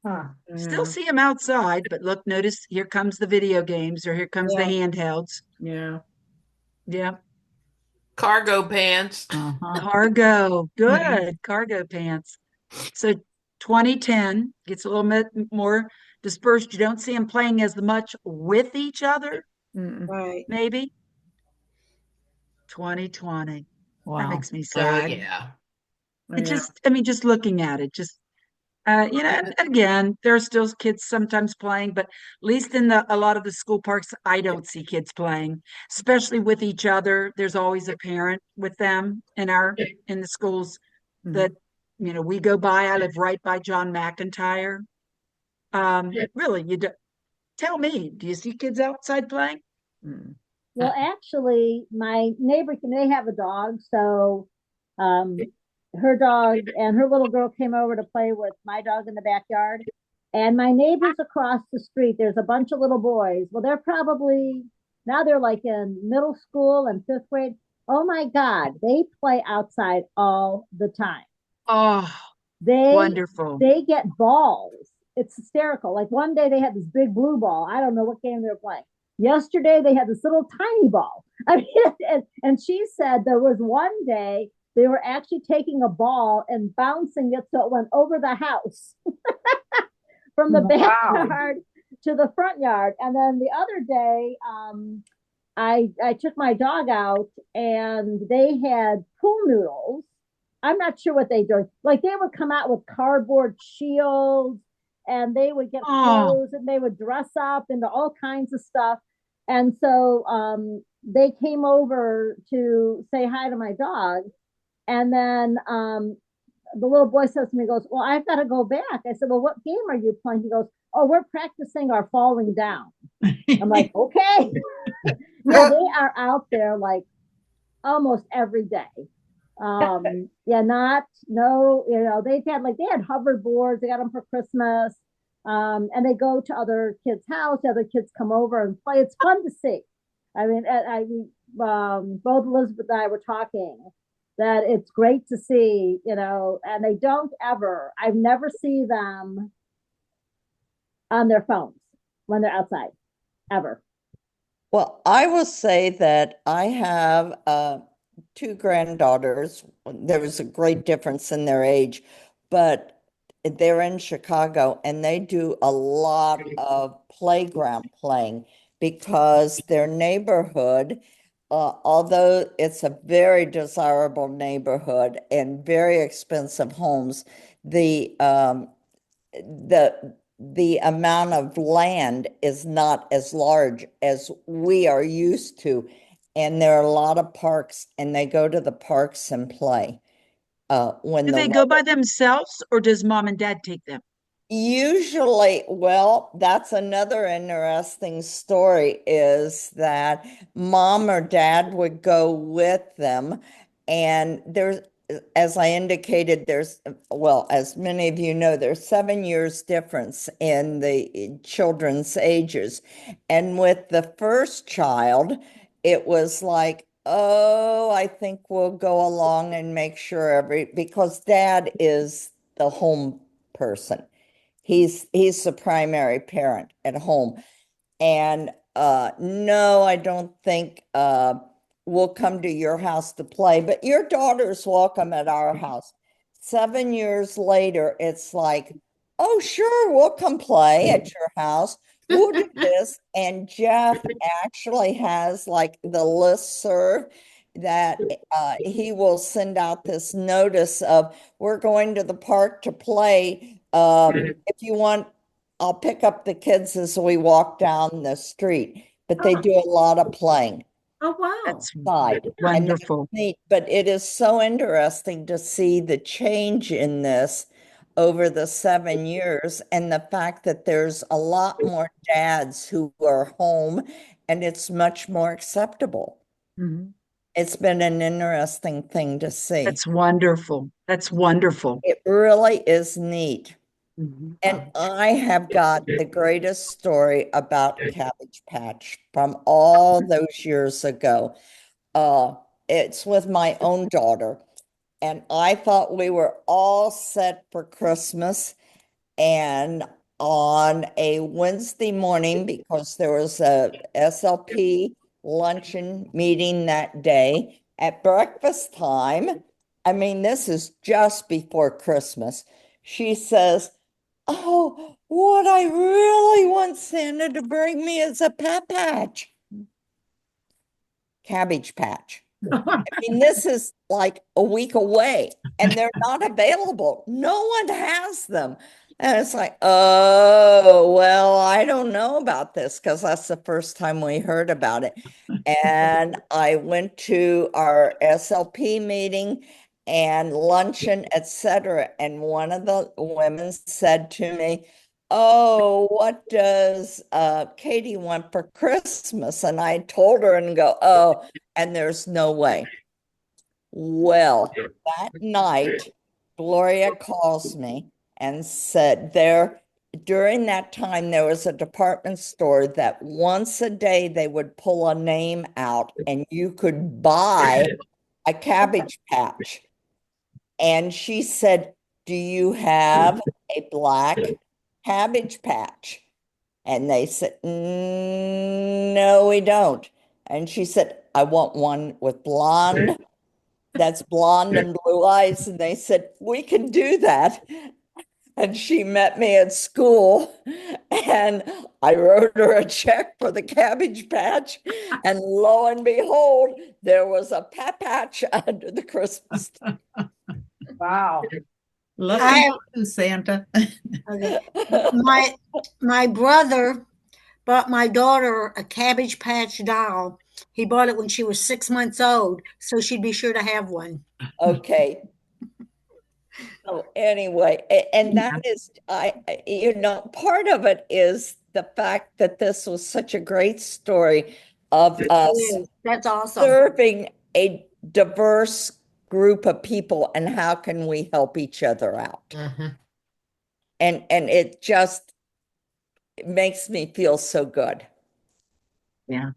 Huh. Still see them outside, but look, notice here comes the video games or here comes the handhelds. Yeah. Yeah. Cargo pants. Cargo. Good. Cargo pants. So 2010 gets a little bit more dispersed. You don't see them playing as much with each other, Right. maybe. 2020. That makes me Oh, sad. yeah. It just looking at it, and again, there are still kids sometimes playing, but at least in a lot of the school parks, I don't see kids playing, especially with each other. There's always a parent with them in the schools that, we go by. I live right by John McIntyre. Really, tell me, do you see kids outside playing? Well, actually, my neighbor, they have a dog, so her dog and her little girl came over to play with my dog in the backyard. And my neighbors across the street, there's a bunch of little boys. Well, they're like in middle school and fifth grade. Oh my God, they play outside all the time. Oh, wonderful. They get balls. It's hysterical. Like one day they had this big blue ball. I don't know what game they were playing. Yesterday they had this little tiny ball. I mean, and she said there was one day they were actually taking a ball and bouncing it so it went over the house from the backyard to the front yard. And then the other day, I took my dog out and they had pool noodles. I'm not sure what they do. Like they would come out with cardboard shields and they would get clothes and they would dress up into all kinds of stuff. And so they came over to say hi to my dog. And then the little boy says to me, goes, well, I've got to go back. I said, well, what game are you playing? He goes, oh, we're practicing our falling down. I'm like, okay. Yeah, they are out there like almost every day. Yeah, not no, they had hoverboards. They got them for Christmas. And they go to other kids' house. The other kids come over and play. It's fun to see. I mean, both Elizabeth and I were talking that it's great to see, and they don't ever. I've never seen them on their phones when they're outside, ever. Well, I will say that I have two granddaughters. There was a great difference in their age, but they're in Chicago and they do a lot of playground playing because their neighborhood, although it's a very desirable neighborhood and very expensive homes, the the amount of land is not as large as we are used to. And there are a lot of parks, and they go to the parks and play. When Do the they go by themselves or does mom and dad take them? Usually, well, that's another interesting story is that mom or dad would go with them. And there's, as I indicated, well, as many of you know, there's 7 years difference in the children's ages. And with the first child, it was like, oh, I think we'll go along and make sure because dad is the home person. He's the primary parent at home. And no, I don't think we'll come to your house to play, but your daughter's welcome at our house. 7 years later, it's like, oh, sure, we'll come play at your house. We'll do this. And Jeff actually has like the listserv that he will send out this notice of, we're going to the park to play. If you want, I'll pick up the kids as we walk down the street, but they do a lot of playing Oh, wow. That's outside. And that's wonderful. neat, but it is so interesting to see the change in this over the 7 years and the fact that there's a lot more dads who are home and it's much more acceptable. Mhm. It's been an interesting thing to see. That's wonderful. That's wonderful. It really is neat. Mhm. And I have got the greatest story about Cabbage Patch from all those years ago. It's with my own daughter. And I thought we were all set for Christmas. And on a Wednesday morning, because there was a SLP luncheon meeting that day, at breakfast time, I mean, this is just before Christmas, she says, oh, what I really want Santa to bring me is a Cabbage Patch. I mean, this is like a week away and they're not available. No one has them. And it's like, oh, well, I don't know about this because that's the first time we heard about it. And I went to our SLP meeting and luncheon, etc. And one of the women said to me, oh, what does Katie want for Christmas? And I told her and go, oh, and there's no way. Well, that night, Gloria calls me and said during that time, there was a department store that once a day they would pull a name out and you could buy a Cabbage Patch. And she said, do you have a black Cabbage Patch? And they said, no, we don't. And she said, I want one with blonde, that's blonde and blue eyes. And they said, we can do that. And she met me at school and I wrote her a check for the Cabbage Patch. And lo and behold, there was a patch under the Christmas tree. Wow. Lucky you, Santa. Okay. My brother bought my daughter a Cabbage Patch doll. He bought it when she was 6 months old, so she'd be sure to have one. Okay. So anyway, and that is, part of it is the fact that this was such a great story of It us is. That's awesome. serving a diverse group of people, and how can we help each other out? Mhm. And it just makes me feel so good. Yeah.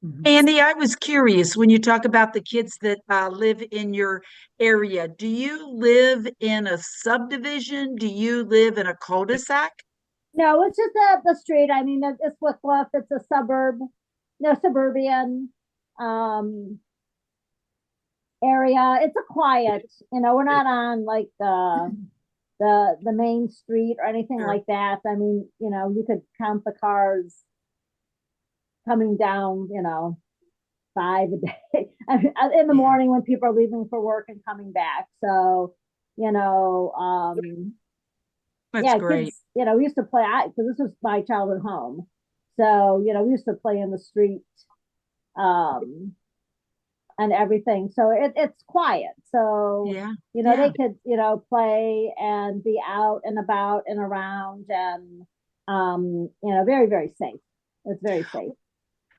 Mhm. Andy, I was curious when you talk about the kids that live in your area. Do you live in a subdivision? Do you live in a cul-de-sac? No, it's just the street. I mean, it's Wickliffe. It's a suburb, no suburban um area. It's a quiet, we're not on like the main street or anything Sure. like that. I mean, you could count the cars coming down, 5 a day in the Yeah. morning when people are leaving for work and coming back. So, That's yeah, great. kids, we used to play, because this was my childhood home. So, we used to play in the street, and everything. So it's quiet. So, Yeah. they could, play and be out and about and around and, very, very safe. It's very safe.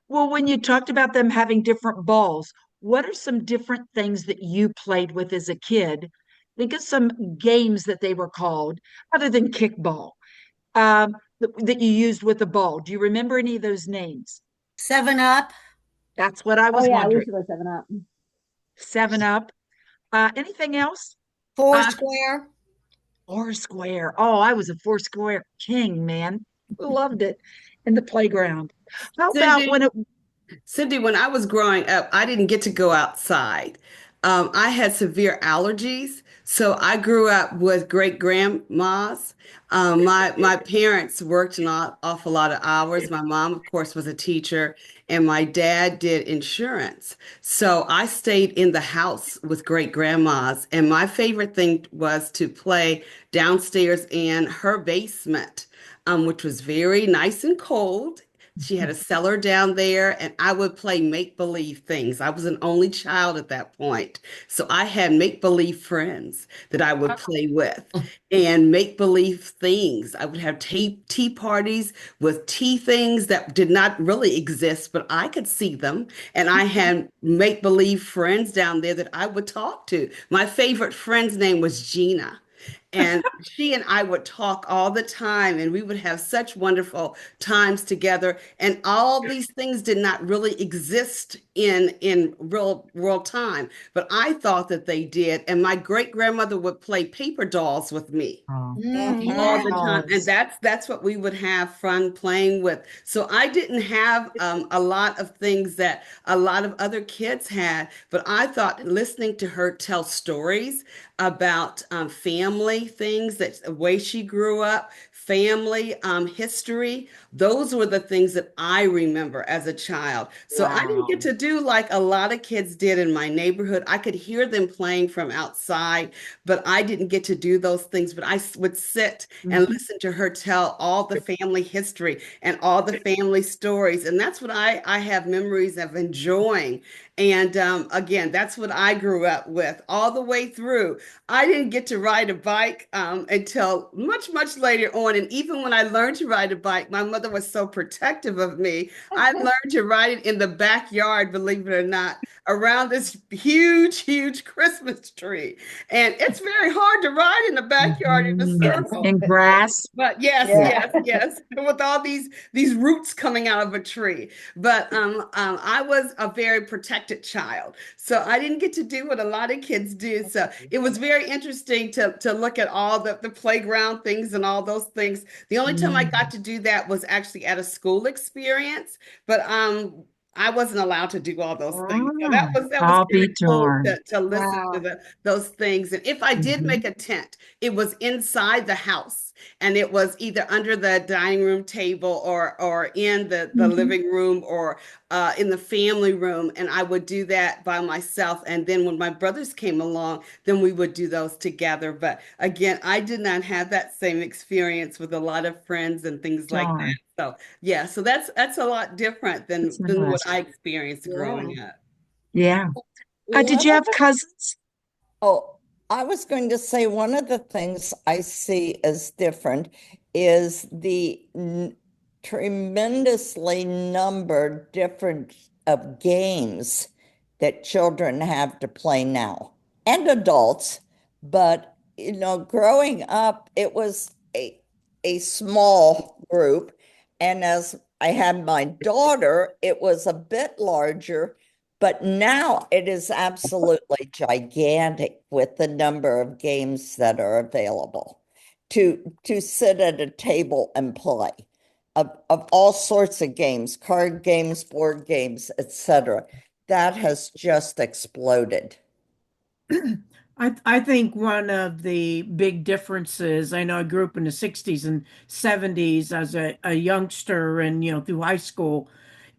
Well, when you talked about them having different balls, what are some different things that you played with as a kid? Think of some games that they were called, other than kickball, that you used with the ball. Do you remember any of those names? 7-Up. That's what I Oh was yeah, we wondering. used to go 7-Up. 7-Up. Anything else? Foursquare. Foursquare. Oh, I was a Foursquare king, man. Loved it in the playground. How about when it Cindy, when I was growing up, I didn't get to go outside. I had severe allergies, so I grew up with great grandmas. My parents worked an awful lot of hours. My mom, of course, was a teacher, and my dad did insurance. So I stayed in the house with great grandmas, and my favorite thing was to play downstairs in her basement, which was very nice and cold. She had a cellar down there, and I would play make-believe things. I was an only child at that point. So I had make-believe friends that I would play with and make-believe things. I would have tea parties with tea things that did not really exist, but I could see them. And I had make-believe friends down there that I would talk to. My favorite friend's name was Gina. And she and I would talk all the time, and we would have such wonderful times together. And all these things did not really exist in real world time, but I thought that they did. And my great grandmother would play paper dolls with me Oh, all the time, and yes. that's what we would have fun playing with. So I didn't have a lot of things that a lot of other kids had, but I thought listening to her tell stories about family things, that the way she grew up, family history, those were the things that I remember as a child. So I didn't get Wow. to do like a lot of kids did in my neighborhood. I could hear them playing from outside, but I didn't get to do those things. But I would sit and Mhm. listen to her tell all the family history and all the family stories. And that's what I have memories of enjoying. And again, that's what I grew up with all the way through. I didn't get to ride a bike until much, much later on. And even when I learned to ride a bike, my mother was so protective of me. I learned to ride it in the backyard, believe it or not, around this huge, huge Christmas tree. And it's very hard to ride in the backyard in a circle. In grass. But yes, Yeah. yes, with all these roots coming out of a tree. But I was a very protected child, so I didn't get to do what a lot of kids do. So it was very interesting to look at all the playground things and all those things. The only time I got to do that was actually at a school experience, but I wasn't allowed to do all those things. So that was I'll kind be of cool darned. to listen to Wow. those things. And if I did Mhm. make a tent, it was inside the house, and it was either under the dining room table or in the Mhm. living room or in the family room. And I would do that by myself. And then when my brothers came along, then we would do those together. But again, I did not have that same experience with a lot of friends and things like that. Darn. So yeah, so that's a lot different That's than what I interesting. experienced Yeah. growing up. Yeah. Did One you of have the cousins? Oh, I was going to say one of the things I see as different is tremendously numbered different of games that children have to play now and adults. But, growing up, it was a small group. And as I had my daughter, it was a bit larger, but now it is absolutely gigantic with the number of games that are available to sit at a table and play of all sorts of games, card games, board games, etc. That has just exploded. I think one of the big differences, I know I grew up in the 60s and 70s as a youngster and, through high school,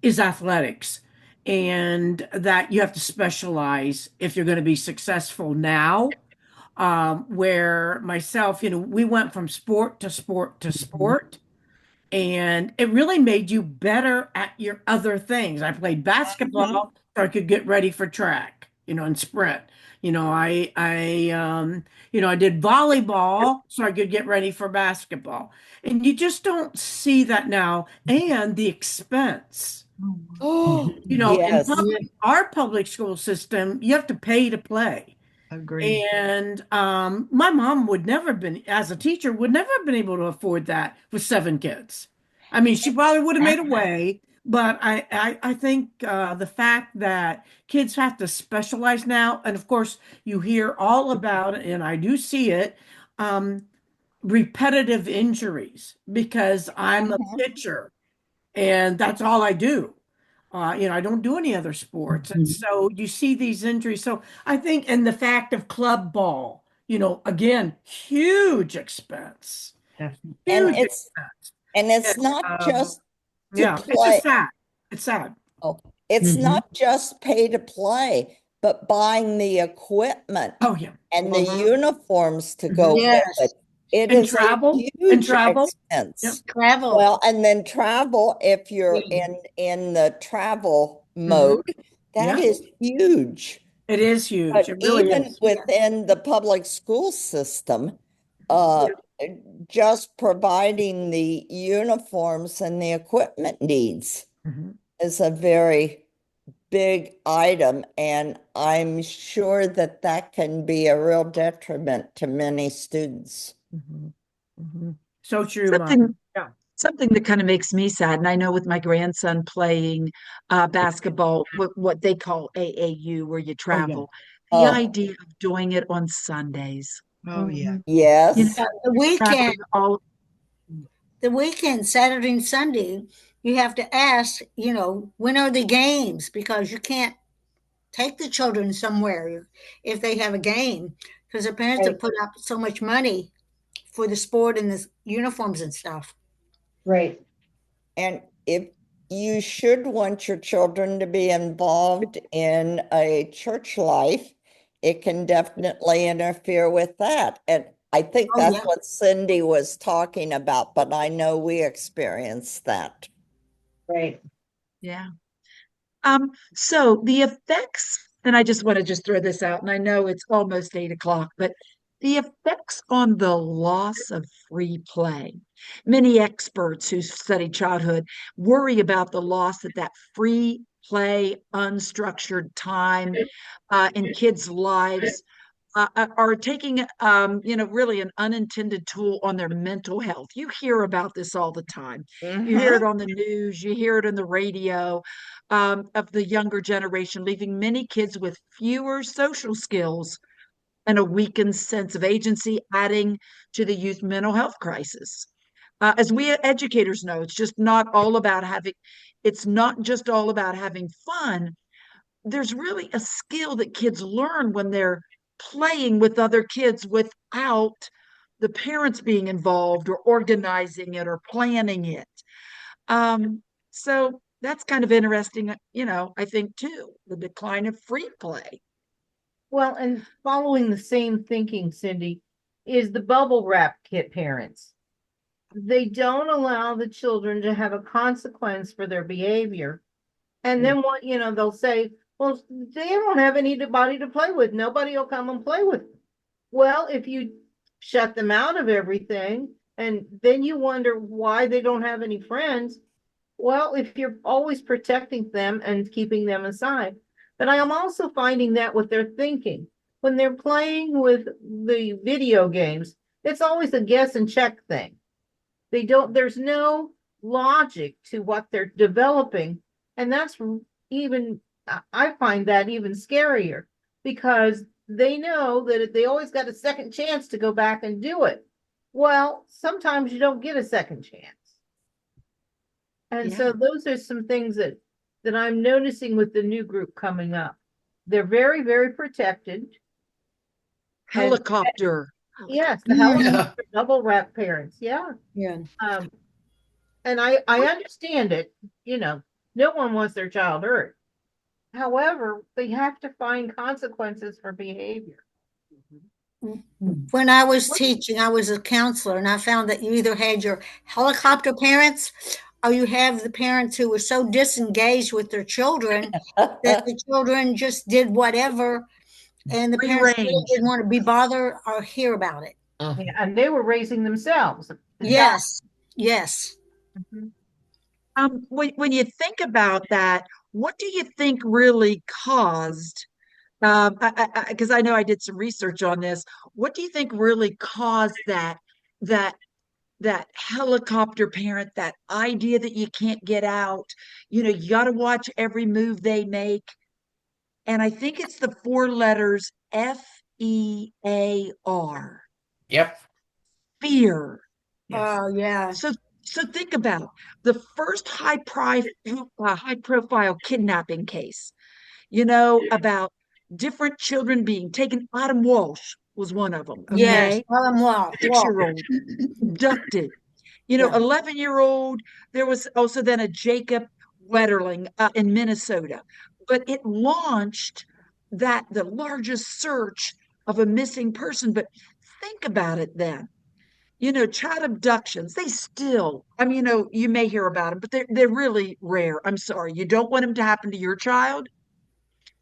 is athletics. And that you have to specialize if you're going to be successful now. Where myself, we went from sport to sport to sport. And it really made you better at your other things. I played basketball so I could get ready for track, and sprint. I did volleyball so I could get ready for basketball. And you just don't see that now. And the expense. Oh, In our public school system, you have to pay to play. Agreed. And my mom would never have been, as a teacher, would never have been able to afford that with 7 kids. I mean, she probably would have made a way, but I think the fact that kids have to specialize now, and of course you hear all about it, and I do see it, repetitive injuries because I'm a pitcher and that's all I do. I don't do any other sports. And so you see these injuries. So I think, and the fact of club ball, again, huge expense. And it's not just to play. It's just sad. It's sad. Oh, it's not just pay to play, but buying the equipment and the uniforms to go with it. It and is travel, a huge and travel. expense. Yep. Travel. Well, and then travel, if you're in the travel mode, that is huge. It is huge. But it really even is. within the public school system, just providing the uniforms and the equipment needs is a very big item. And I'm sure that can be a real detriment to many students. So true. Something that kind of makes me sad, and I know with my grandson playing basketball, what they call AAU, where you travel, the idea of doing it on Sundays. Oh, yeah. Yes. The weekend, Saturday and Sunday, you have to ask, when are the games? Because you can't take the children somewhere if they have a game, because their parents have put up so much money for the sport and the uniforms and stuff. Right. And if you should want your children to be involved in a church life, it can definitely interfere with that. And I think that's what Cindy was talking about, but I know we experienced that. Right. Yeah. So the effects, and I just want to throw this out, and I know it's almost 8 o'clock, but the effects on the loss of free play. Many experts who study childhood worry about the loss of that free play, unstructured time in kids' lives are taking, really an unintended toll on their mental health. You hear about this all the time. You hear it on the news, you hear it on the radio of the younger generation, leaving many kids with fewer social skills and a weakened sense of agency, adding to the youth mental health crisis. As we educators know, it's not just all about having fun. There's really a skill that kids learn when they're playing with other kids without the parents being involved or organizing it or planning it. So that's kind of interesting, I think too, the decline of free play. Well, and following the same thinking, Cindy, is the bubble wrap kit parents. They don't allow the children to have a consequence for their behavior. And then they'll say, well, they don't have anybody to play with. Nobody will come and play with them. Well, if you shut them out of everything, And then you wonder why they don't have any friends. Well, if you're always protecting them and keeping them aside. But I am also finding that with their thinking. When they're playing with the video games, it's always a guess and check thing. There's no logic to what they're developing. And that's even, I find that even scarier because they know that if they always got a second chance to go back and do it. Well, sometimes you don't get a second chance. And so those are some things that I'm noticing with the new group coming up. They're very, very protected. Helicopter. Yes, the helicopter double wrap parents. Yeah. Yeah. And I understand it. You know, no one wants their child hurt. However, they have to find consequences for behavior. When I was teaching, I was a counselor, and I found that you either had your helicopter parents or you have the parents who were so disengaged with their children that the children just did whatever, and the parents really didn't want to be bothered or hear about it. Yeah, and they were raising themselves. Yes, yes. When you think about that, what do you think really caused? Because I know I did some research on this. What do you think really caused that helicopter parent, that idea that you can't get out? You know, you got to watch every move they make. And I think it's the 4 letters FEAR. Yep. Fear. Oh, yeah. So think about the first high profile kidnapping case, you know, about different children being taken. Adam Walsh was one of them. Yes, Okay. Adam Walsh. 6-year-old abducted. You know, 11-year-old. There was also then a Jacob Wetterling in Minnesota. But it launched the largest search of a missing person. But think about it then. You know, child abductions, they still, I mean, you know, you may hear about them, but they're really rare. I'm sorry. You don't want them to happen to your child,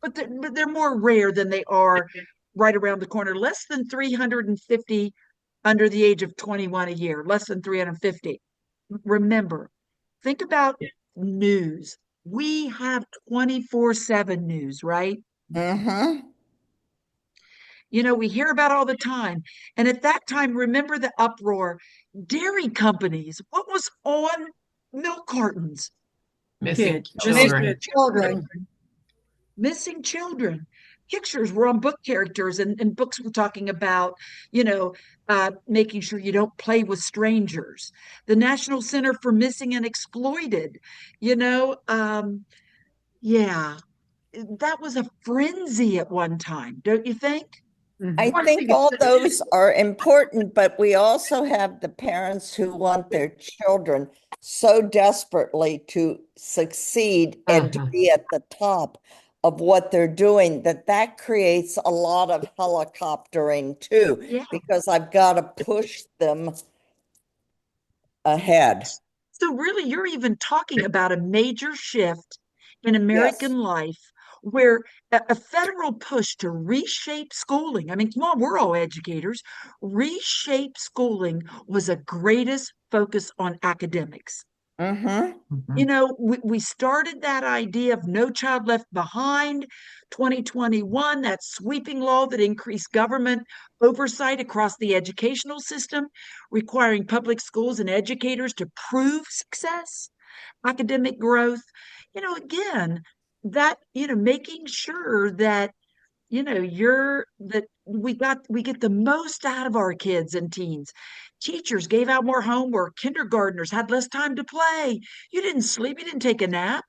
but they're more rare than they are right around the corner. Less than 350 under the age of 21 a year, less than 350. Remember, think about news. We have 24/7 news, right? Mm-hmm. You know, we hear about all the time. And at that time, remember the uproar, dairy companies, what was on milk cartons? Missing Children. children. Missing children. Pictures were on book characters, and books were talking about, you know, making sure you don't play with strangers. The National Center for Missing and Exploited, you know, yeah, that was a frenzy at one time, don't you think? I think all those are important, but we also have the parents who want their children so desperately to succeed and to be at the top of what they're doing that creates a lot of helicoptering too, because I've got to push them ahead. So really, you're even talking about a major shift in American life where a federal push to reshape schooling. I mean, come on, we're all educators. Reshape schooling was a greatest focus on academics. You know, we started that idea of No Child Left Behind, 2021, that sweeping law that increased government oversight across the educational system, requiring public schools and educators to prove success, academic growth. You know, again, that, you know, making sure that, you know, we get the most out of our kids and teens. Teachers gave out more homework. Kindergartners had less time to play. You didn't sleep. You didn't take a nap.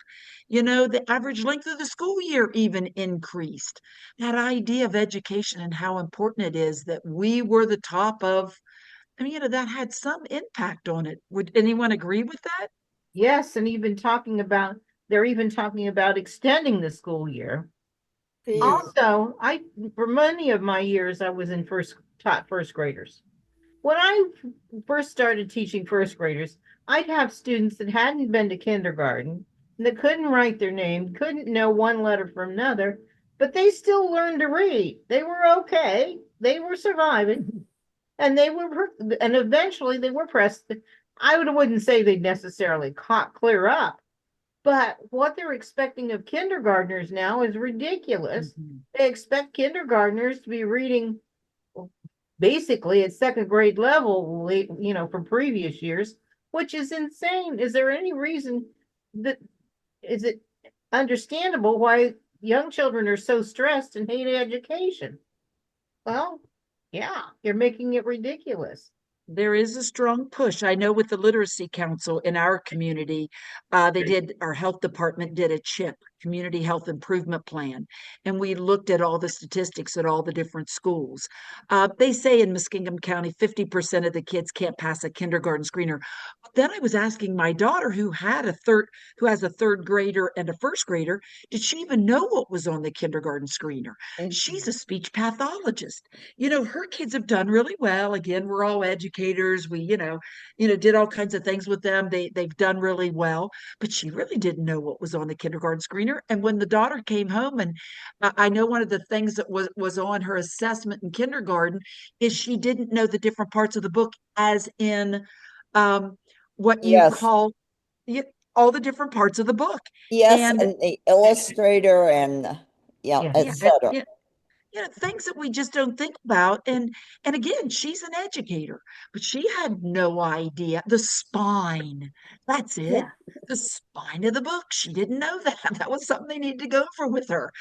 You know, the average length of the school year even increased. That idea of education and how important it is that we were the top of, I mean, you know, that had some impact on it. Would anyone agree with that? Yes, and they're even talking about extending the school year. Also, for many of my years, I was taught first graders. When I first started teaching first graders, I'd have students that hadn't been to kindergarten, that couldn't write their name, couldn't know one letter from another, but they still learned to read. They were okay. They were surviving. And and eventually they were pressed. Wouldn't say they necessarily caught clear up, but what they're expecting of kindergartners now is ridiculous. They expect kindergartners to be reading basically at second grade level, from previous years, which is insane. Is there any reason is it understandable why young children are so stressed and hate education? Well, yeah, you're making it ridiculous. There is a strong push. I know with the Literacy Council in our community, our health department did a CHIP, Community Health Improvement Plan, and we looked at all the statistics at all the different schools. They say in Muskingum County, 50% of the kids can't pass a kindergarten screener. Then I was asking my daughter, who has a third grader and a first grader, did she even know what was on the kindergarten screener? She's a speech pathologist. Her kids have done really well. Again, we're all educators. We, did all kinds of things with them. They've done really well, but she really didn't know what was on the kindergarten screener. And when the daughter came home, and I know one of the things that was on her assessment in kindergarten is she didn't know the different parts of the book, as in what you Yes. call all the different parts of the book. Yes, And the illustrator and etc. Things that we just don't think about. And again, she's an educator, but she had no idea. The spine, that's it. Yeah. The spine of the book. She didn't know that. That was something they needed to go over with her.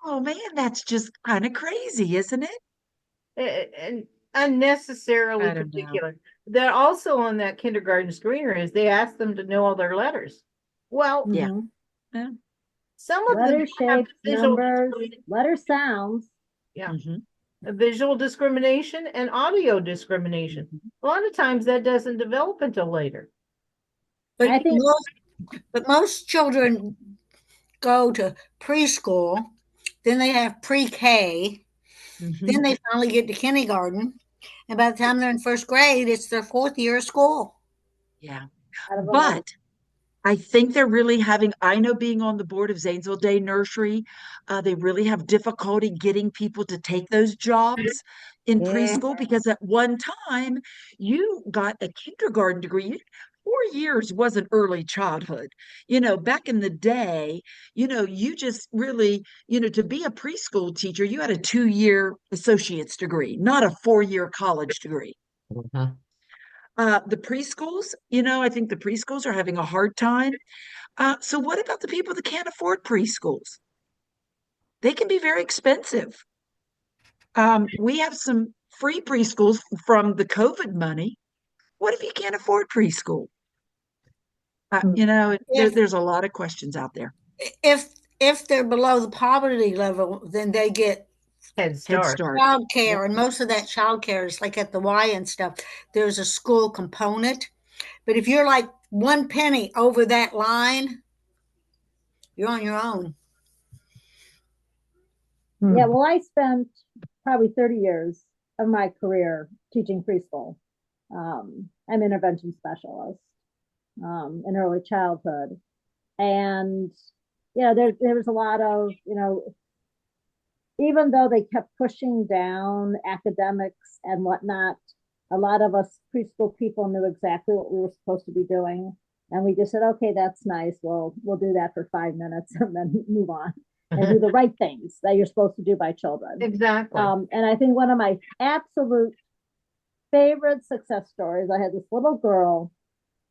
Oh man, that's just kind of crazy, isn't it? And unnecessarily I don't know. particular. That also on that kindergarten screener is they ask them to know all their letters. Well, Yeah. Mhm. Yeah. some of them Letter have shapes, visual numbers, letter sounds. Mhm. visual discrimination and audio discrimination. A lot of times that doesn't develop until later. I think But most children go to preschool, then they have pre-K, Mhm. then they finally get to kindergarten, and by the time they're in first grade, it's their fourth year of school. Yeah. out of a But I think they're really I know being on the board of Zanesville Day Nursery, they really have difficulty getting people to take those jobs in preschool, because at one time you got a kindergarten degree. 4 years wasn't early childhood. Back in the day, you just really, to be a preschool teacher, you had a 2-year associate's degree, not a 4-year college degree. Mhm. The preschools, I think the preschools are having a hard time. So what about the people that can't afford preschools? They can be very expensive. We have some free preschools from the COVID money. What if you can't afford preschool? There's a lot of questions out there. If they're below the poverty level, then they get Head Start. child care, and most of that child care is like at the Y and stuff. There's a school component, but if you're like one penny over that line, you're on your own. Yeah, well, I spent probably 30 years of my career teaching preschool. I'm intervention specialist in early childhood. And, there was a lot of, even though they kept pushing down academics and whatnot, a lot of us preschool people knew exactly what we were supposed to be doing. And we just said, okay, that's nice. We'll do that for 5 minutes and then move on and do the right things that you're supposed to do by children. Exactly. And I think one of my absolute favorite success stories, I had this little girl,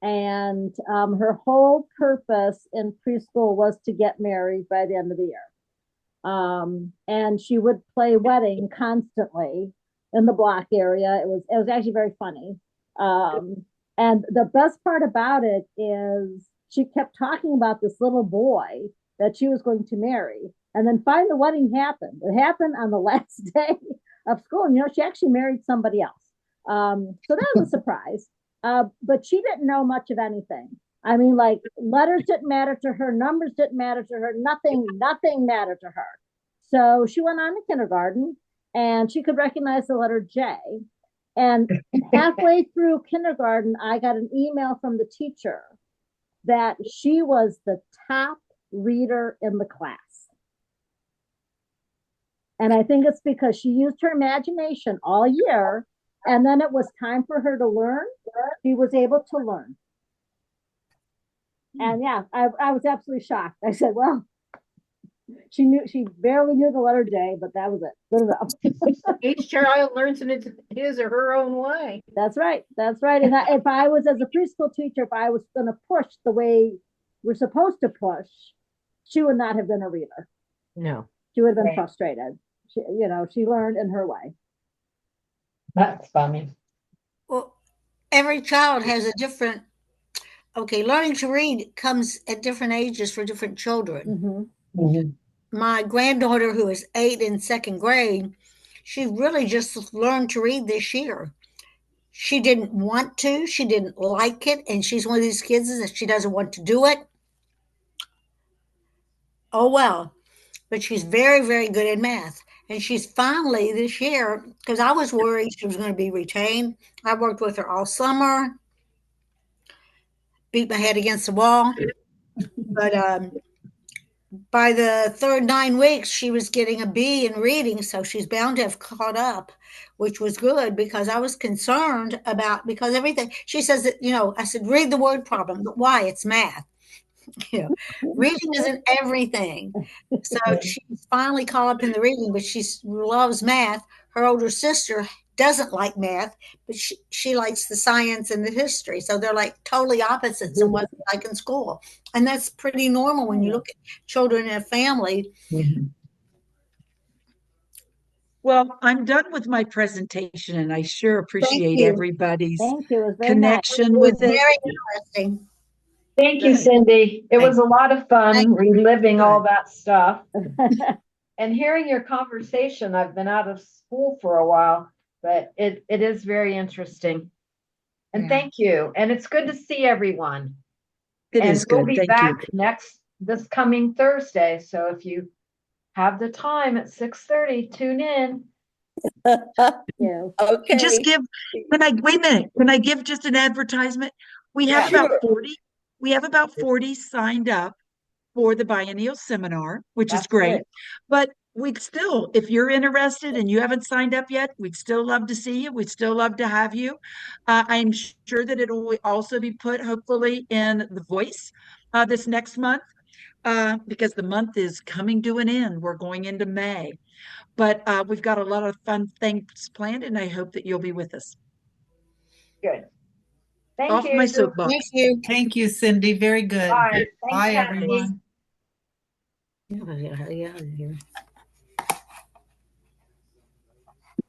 and her whole purpose in preschool was to get married by the end of the year. And she would play wedding constantly in the block area. It was actually very funny. And the best part about it is she kept talking about this little boy that she was going to marry. And then finally the wedding happened. It happened on the last day of school. And, she actually married somebody else. So that was a surprise. But she didn't know much of anything. I mean, like, letters didn't matter to her, numbers didn't matter to her, nothing mattered to her. So she went on to kindergarten, and she could recognize the letter J. And halfway through kindergarten, I got an email from the teacher that she was the top reader in the class. And I think it's because she used her imagination all year, And then it was time for her to learn. She was able to learn. And yeah, I was absolutely shocked. I said, well, she barely knew the letter J, but that was it. Good enough. Each child learns in his or her own way. That's right. That's right. And if I was, as a preschool teacher, if I was going to push the way we're supposed to push, she would not have been a reader. No. She would have been Right. frustrated. She learned in her way. That's funny. Well, every child has a different, okay, learning to read comes at different ages for different children. Mm-hmm. My granddaughter, who is 8 in 2nd grade, she really just learned to read this year. She didn't want to, she didn't like it, and she's one of these kids that she doesn't want to do it. Oh, well, but she's very, very good at math. And she's finally this year, because I was worried she was going to be retained. I worked with her all summer, beat my head against the wall. But by the third 9 weeks, she was getting a B in reading, so she's bound to have caught up, which was good because I was concerned about, because everything, she says that, I said, read the word problem, but why? It's math. Reading isn't everything. So she's finally caught up in the reading, but she loves math. Her older sister doesn't like math, but she likes the science and the history. So they're like totally opposites in what they like in school. And that's pretty normal when you look at children in a family. Well, I'm done with my presentation, and I sure appreciate you. everybody's Thank you. It was very nice. connection with it. Very interesting. Thank you, Good. Cindy. It was a lot of fun Thank reliving all that stuff. And hearing your conversation, I've been out of school for a while, but it is very interesting. And Yeah. thank you. And it's good to see everyone. It And is we'll good. be Thank you. back this coming Thursday. So if you have the time at 6:30, tune in. Yeah. Okay. Just give, wait a minute, can I give just an advertisement? We have Yeah. about 40, we have about 40 signed up for the biennial seminar, which is That's great. good. But we'd still, if you're interested and you haven't signed up yet, we'd still love to see you. We'd still love to have you. I'm sure that it will also be put hopefully in The Voice this next month because the month is coming to an end. We're going into May. But we've got a lot of fun things planned, and I hope that you'll be with us. Good. Thank Off you. my soapbox. Thank you. Thank you, Cindy. Very good. Bye. Thanks, Bye, Kathy. everyone. Yeah, yeah, yeah.